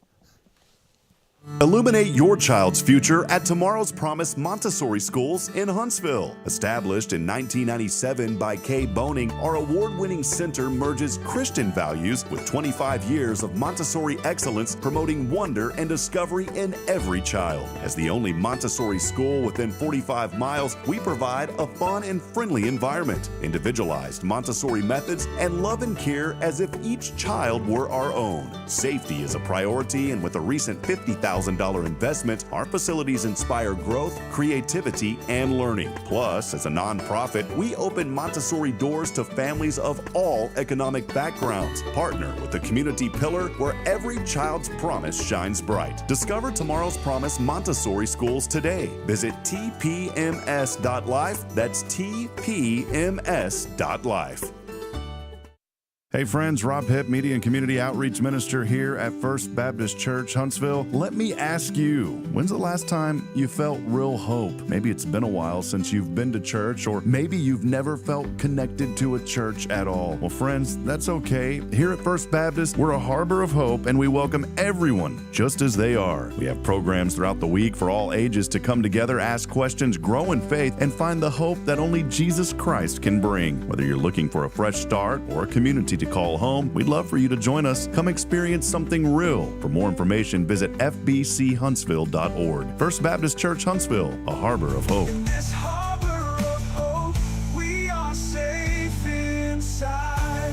Illuminate your child's future at Tomorrow's Promise Montessori Schools in Huntsville. Established in 1997 by Kay Boning, our award-winning center merges Christian values with 25 years of Montessori excellence, promoting wonder and discovery in every child. As the only Montessori school within 45 miles, we provide a fun and friendly environment, individualized Montessori methods, and love and care as if each child were our own. Safety is a priority, and with a recent $50,000 investment, our facilities inspire growth, creativity, and learning. Plus, as a nonprofit, we open Montessori doors to families of all economic backgrounds. Partner with the community pillar where every child's promise shines bright. Discover Tomorrow's Promise Montessori Schools today. Visit tpms.life. That's tpms.life. Hey friends, Rob Hipp, Media and Community Outreach Minister here at First Baptist Church, Huntsville. Let me ask you, when's the last time you felt real hope? Maybe it's been a while since you've been to church, or maybe you've never felt connected to a church at all. Well, friends, that's okay. Here at First Baptist, we're a harbor of hope, and we welcome everyone just as they are. We have programs throughout the week for all ages to come together, ask questions, grow in faith, and find the hope that only Jesus Christ can bring. Whether you're looking for a fresh start or a community to call home, we'd love for you to join us. Come experience something real. For more information, visit fbchuntsville.org. First Baptist Church Huntsville, a harbor of hope. In this harbor of hope, we are safe inside.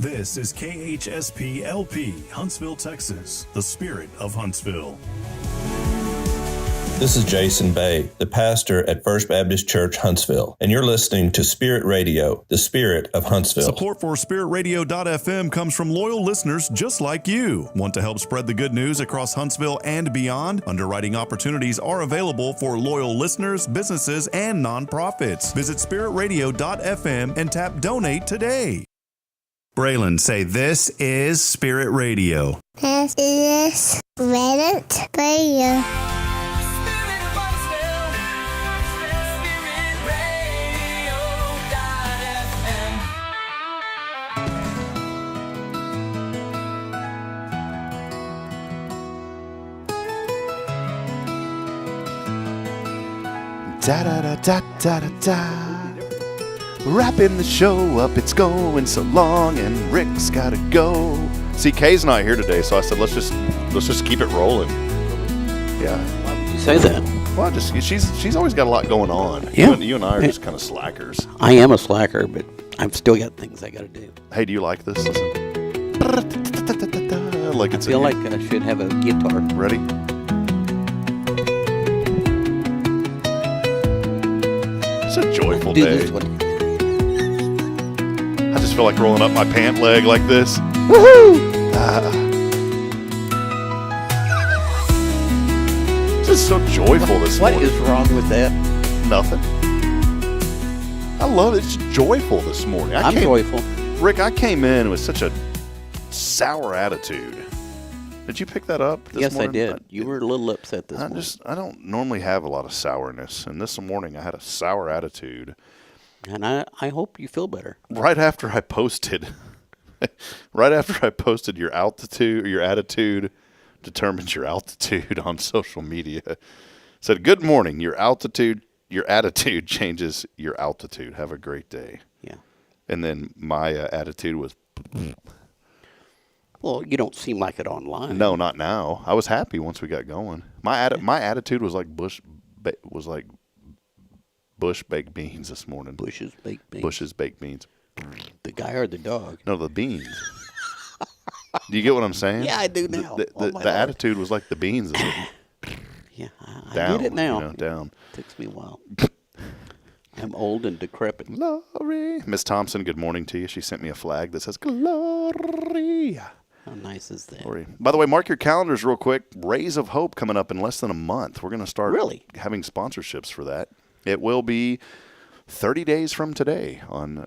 This is KHSP LP, Huntsville, Texas, the spirit of Huntsville. This is Jason Bay, the pastor at First Baptist Church, Huntsville, and you're listening to Spirit Radio, the spirit of Huntsville. Support for SpiritRadio.fm comes from loyal listeners just like you. Want to help spread the good news across Huntsville and beyond? Underwriting opportunities are available for loyal listeners, businesses, and nonprofits. Visit SpiritRadio.fm and tap Donate today. Braylon, say, this is Spirit Radio. This is Spirit Radio. Da-da-da-da-da-da-da. Wrapping the show up, it's going so long, and Rick's gotta go. See, Kay's not here today, so I said let's just keep it rolling. Yeah. Why would you say that? Well, she's always got a lot going on. Yeah. You and I are just kind of slackers. I am a slacker, but I've still got things I got to do. Hey, do you like this? Listen. Like it's I feel like I should have a guitar. Ready? It's a joyful Do day. this one. I just feel like rolling up my pant leg like this. Woohoo! This is so joyful this morning. What is wrong with that? Nothing. I love it. It's joyful this morning. I'm joyful. Rick, I came in with such a sour attitude. Did you pick that up this Yes, morning? I did. You were a little upset this morning. I don't normally have a lot of sourness, and this morning I had a sour attitude. And I hope you feel better. Right after I posted your attitude determines your altitude on social media. Said, good morning, your attitude changes your altitude. Have a great day. Yeah. And then my attitude was, well, you don't seem like it online. no, not now. I was happy once we got going. My attitude was like Bush baked beans this morning. Bush's baked beans. Bush's baked beans. The guy or the dog? No, the beans. Do you get what I'm saying? Yeah, I do now. The attitude was like the beans. Yeah, I Down, get it now. you know, down. Takes me a while. I'm old and decrepit. Glory. Miss Thompson, good morning to you. She sent me a flag that says Glory. How nice is that? Glory. By the way, mark your calendars real quick. Rays of Hope coming up in less than a month. We're going to start having sponsorships for that. It will be 30 days from today on,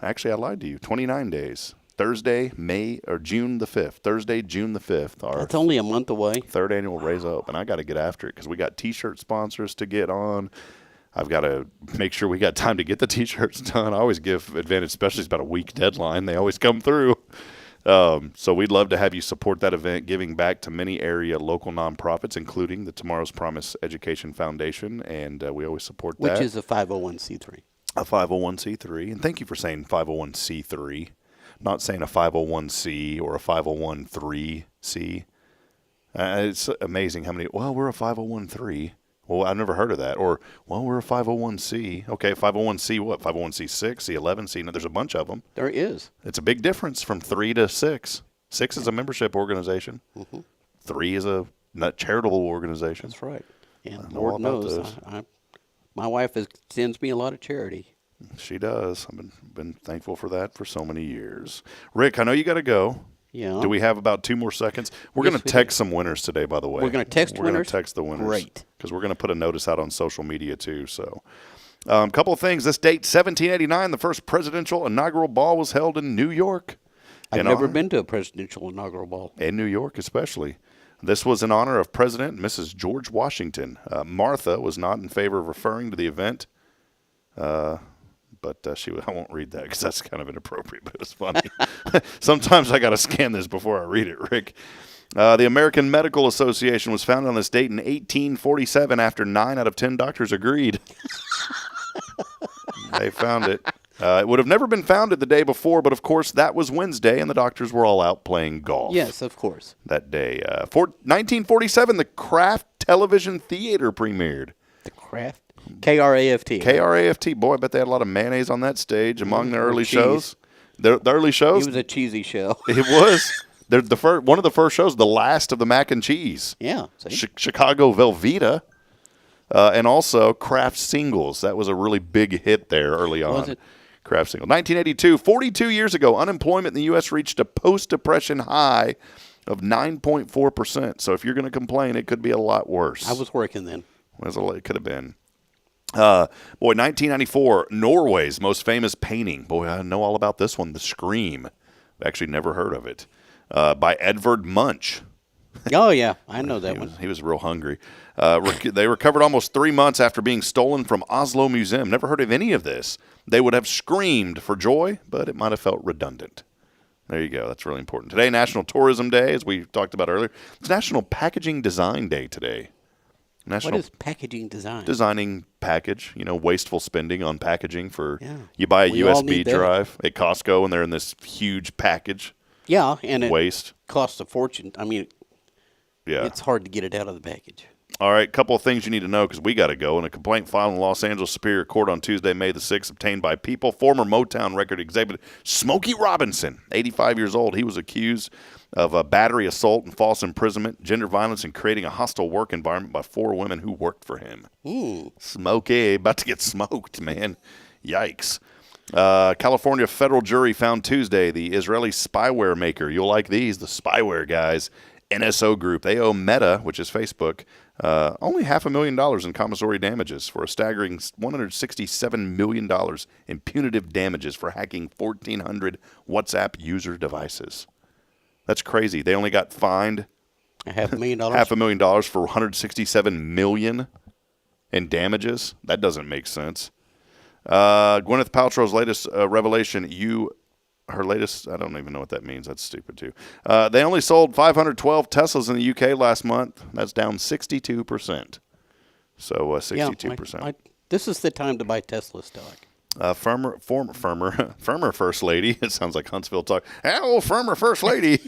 actually I lied to you, 29 days. Thursday, June the 5th. Thursday, June the 5th. That's only a month away. Third annual Raise Up, and I got to get after it because we got T-shirt sponsors to get on. I've got to make sure we got time to get the T-shirts done. I always give Advantage Specialties about a week deadline. They always come through. So we'd love to have you support that event, giving back to many area local nonprofits, including the Tomorrow's Promise Education Foundation, and we always support that. Which is a 501c3. A 501c3. And thank you for saying 501c3, not saying a 501c or a 501c. It's amazing how many, well, we're a 501c. Well, I've never heard of that. Or, well, we're a 501c. Okay, 501c what? 501c6, C11, C. No, there's a bunch of them. There is. It's a big difference from 3 to 6. 6 is a membership organization. 3 is a charitable organization. That's right. And Lord knows, my wife sends me a lot of charity. She does. I've been thankful for that for so many years. Rick, I know you got to go. Yeah. Do we have about 2 more seconds? We're going to text some winners today, by the way. We're going to text winners? We're going to text the winners. Great. Because we're going to put a notice out on social media, too. So, a couple of things. This date, 1789, the first presidential inaugural ball was held in New York. I've never been to a presidential inaugural ball. In New York, especially. This was in honor of President and Mrs. George Washington. Martha was not in favor of referring to the event. But I won't read that because that's kind of inappropriate, but it's funny. Sometimes I got to scan this before I read it, Rick. The American Medical Association was founded on this date in 1847 after 9 out of 10 doctors agreed. They found it. It would have never been founded the day before, but of course that was Wednesday, and the doctors were all out playing golf. Yes, of course. That day. 1947, the Kraft Television Theater premiered. The Kraft? K-R-A-F-T. K-R-A-F-T. Boy, I bet they had a lot of mayonnaise on that stage among the early shows. The early shows? It was a cheesy show. It was. One of the first shows, the last of the mac and cheese. Yeah. Chicago Velveeta. And also Kraft Singles. That was a really big hit there early on. Was it? Kraft Singles. 1982, 42 years ago, unemployment in the U.S. reached a post-depression high of 9.4%. So if you're going to complain, it could be a lot worse. I was working then. It could have been. 1994, Norway's most famous painting. Boy, I know all about this one, The Scream. I've actually never heard of it. By Edvard Munch. Oh, yeah. I know that one. He was real hungry. They recovered almost 3 months after being stolen from Oslo Museum. Never heard of any of this. They would have screamed for joy, but it might have felt redundant. There you go. That's really important. Today, National Tourism Day, as we talked about earlier. It's National Packaging Design Day today. What is packaging design? Designing package, wasteful spending on packaging for, you buy a USB drive at Costco and they're in this huge package. Yeah, and waste. It costs a fortune. I mean, it's hard to get it out of the package. All right, couple of things you need to know because we got to go. In a complaint filed in Los Angeles Superior Court on Tuesday, May the 6th, obtained by People, former Motown record executive Smokey Robinson, 85 years old. He was accused of a battery assault and false imprisonment, gender violence, and creating a hostile work environment by 4 women who worked for him. Smokey, about to get smoked, man. Yikes. California federal jury found Tuesday the Israeli spyware maker. You'll like these, the spyware guys. NSO Group. They owe Meta, which is Facebook, only $500,000 in compensatory damages for a staggering $167 million in punitive damages for hacking 1,400 WhatsApp user devices. That's crazy. They only got fined $500,000. $500,000 for $167 million in damages. That doesn't make sense. Gwyneth Paltrow's latest revelation, her latest, I don't even know what that means. That's stupid, too. They only sold 512 Teslas in the UK last month. That's down 62%. So 62%. Yeah, this is the time to buy Tesla stock. Firmer First Lady. It sounds like Huntsville talk. Oh, firmer First Lady.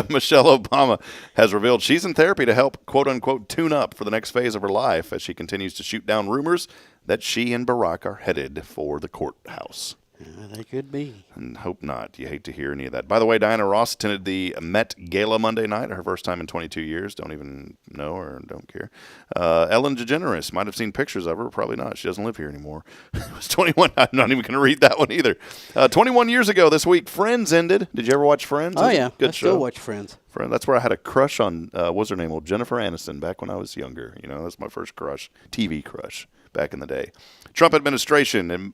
Michelle Obama has revealed she's in therapy to help, quote unquote, tune up for the next phase of her life as she continues to shoot down rumors that she and Barack are headed for the courthouse. They could be. And hope not. You hate to hear any of that. By the way, Diana Ross attended the Met Gala Monday night, her first time in 22 years. Don't even know or don't care. Ellen DeGeneres, might have seen pictures of her. Probably not. She doesn't live here anymore. It was 21. I'm not even going to read that one either. 21 years ago this week, Friends ended. Did you ever watch Friends? Oh, yeah. Good I show. still watch Friends. That's where I had a crush on, what's her name? Well, Jennifer Aniston back when I was younger. That's my first crush, TV crush back in the day. Trump administration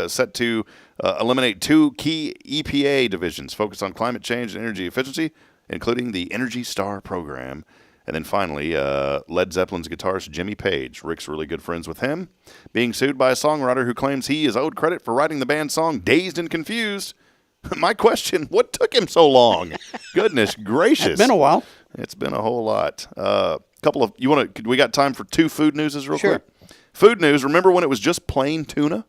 set to eliminate 2 key EPA divisions focused on climate change and energy efficiency, including the Energy Star program. And then finally, Led Zeppelin's guitarist Jimmy Page. Rick's really good friends with him. Being sued by a songwriter who claims he is owed credit for writing the band's song Dazed and Confused. My question, what took him so long? Goodness gracious. It's been a while. It's been a whole lot. We got time for 2 food newses real Sure. quick? Food news, remember when it was just plain tuna?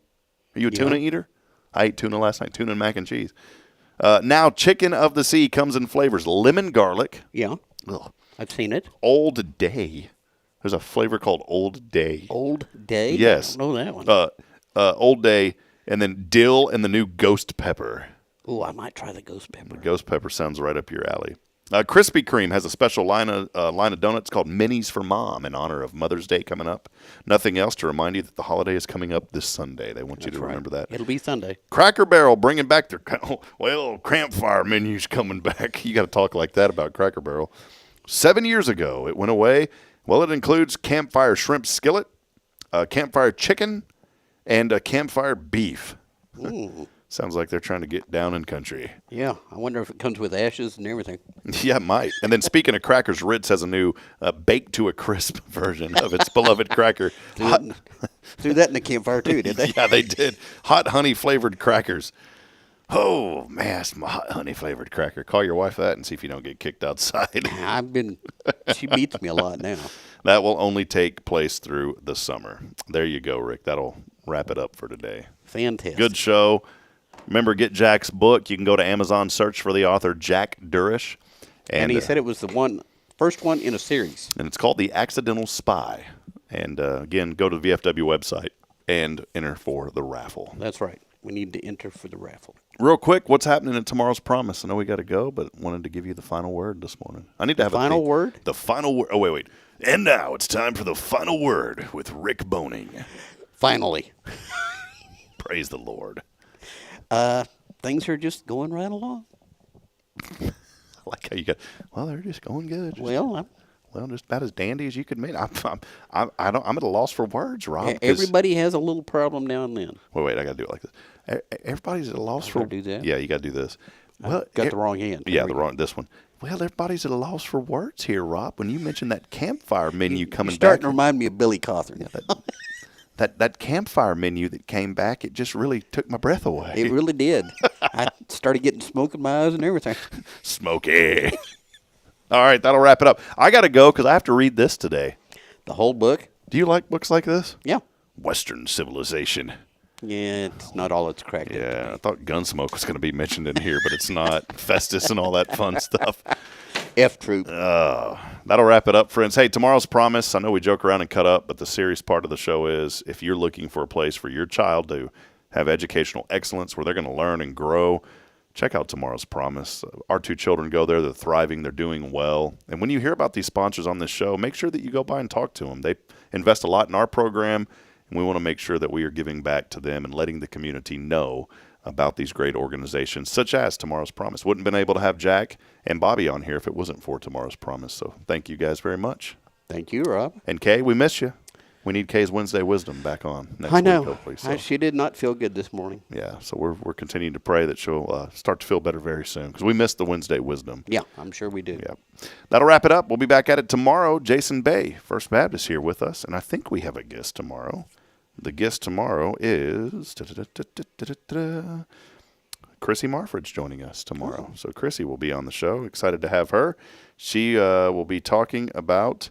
Are you a tuna eater? I ate tuna last night, tuna and mac and cheese. Now chicken of the sea comes in flavors lemon garlic. Yeah. Ugh. I've seen it. Old Day. There's a flavor called Old Day. Old Day? Yes. I don't know that one. Old Day, and then dill and the new ghost pepper. Oh, I might try the ghost pepper. The ghost pepper sounds right up your alley. Krispy Kreme has a special line of donuts called Minis for Mom in honor of Mother's Day coming up. Nothing else to remind you that the holiday is coming up this Sunday. They want you to remember that. It'll be Sunday. Cracker Barrel bringing back their campfire menu's coming back. You got to talk like that about Cracker Barrel. 7 years ago, it went away. Well, it includes campfire shrimp skillet, campfire chicken, and campfire beef. Ooh. Sounds like they're trying to get down in country. Yeah, I wonder if it comes with ashes and everything. Yeah, it might. And then speaking of crackers, Ritz has a new baked to a crisp version of its beloved cracker. Threw that in the campfire too, did they? Yeah, they did. Hot honey flavored crackers. Oh, man, it's my hot honey flavored cracker. Call your wife that and see if you don't get kicked outside. She beats me a lot now. That will only take place through the summer. There you go, Rick. That'll wrap it up for today. Fantastic. Good show. Remember, get Jack's book. You can go to Amazon, search for the author Jack Durish. And he said it was the first one in a series. And it's called The Accidental Spy. And again, go to the VFW website and enter for the raffle. That's right. We need to enter for the raffle. Real quick, what's happening at Tomorrow's Promise? I know we got to go, but wanted to give you the final word this morning. I need to have final word? The final word. Oh, wait. And now it's time for the final word with Rick Boning. Finally. Praise the Lord. Things are just going right along. I like how you got. Well, they're just going good. Well, just about as dandy as you could make. I'm at a loss for words, Rob. Everybody has a little problem now and then. Wait, I got to do it like this. Everybody's at a loss for. Do that? Yeah, you got to do this. Well, got the wrong hand. Yeah, this one. Well, everybody's at a loss for words here, Rob. When you mentioned that campfire menu coming back, starting to remind me of Billy Cawthorn. Yeah, that campfire menu that came back, it just really took my breath away. It really did. I started getting smoke in my eyes and everything. Smoky. All right, that'll wrap it up. I got to go because I have to read this today. The whole book? Do you like books like this? Yeah. Western Civilization. Yeah, it's not all it's cracked. Yeah, I thought Gunsmoke was going to be mentioned in here, but it's not. Festus and all that fun stuff. F-Troop. That'll wrap it up, friends. Hey, Tomorrow's Promise. I know we joke around and cut up, but the serious part of the show is if you're looking for a place for your child to have educational excellence where they're going to learn and grow, check out Tomorrow's Promise. Our 2 children go there. They're thriving. They're doing well. And when you hear about these sponsors on this show, make sure that you go by and talk to them. They invest a lot in our program, and we want to make sure that we are giving back to them and letting the community know about these great organizations, such as Tomorrow's Promise. Wouldn't have been able to have Jack and Bobby on here if it wasn't for Tomorrow's Promise. So thank you guys very much. Thank you, Rob. And Kay, we miss you. We need Kay's Wednesday Wisdom back on next week, hopefully. So. She did not feel good this morning. Yeah, so we're continuing to pray that she'll start to feel better very soon because we missed the Wednesday Wisdom. Yeah, I'm sure we do. Yeah, that'll wrap it up. We'll be back at it tomorrow. Jason Bay, First Baptist, here with us, and I think we have a guest tomorrow. The guest tomorrow is Chrissy Marfridge joining us tomorrow. So Chrissy will be on the show. Excited to have her. She will be talking about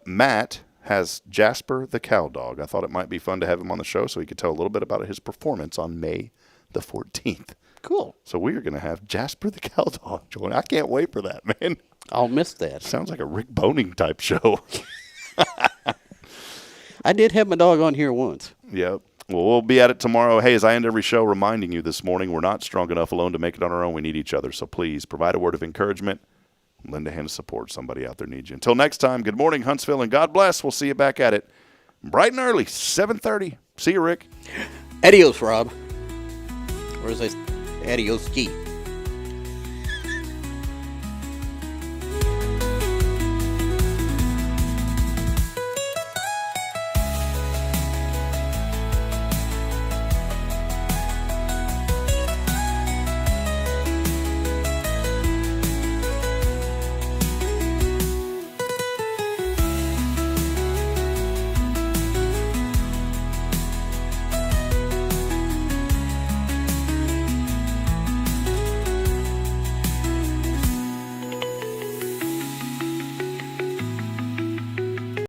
Matt has Jasper the Cow Dog. I thought it might be fun to have him on the show so he could tell a little bit about his performance on May the 14th. Cool. So we are going to have Jasper the Cow Dog join. I can't wait for that, man. I'll miss that. Sounds like a Rick Boning type show. I did have my dog on here once. Yep. Well, we'll be at it tomorrow. Hey, as I end every show, reminding you this morning, we're not strong enough alone to make it on our own. We need each other. So please provide a word of encouragement. Lend a hand of support. Somebody out there needs you. Until next time, good morning, Huntsville, and God bless. We'll see you back at it bright and early, 7:30. See you, Rick. Adios, Rob. Or as I say, adios, Ski.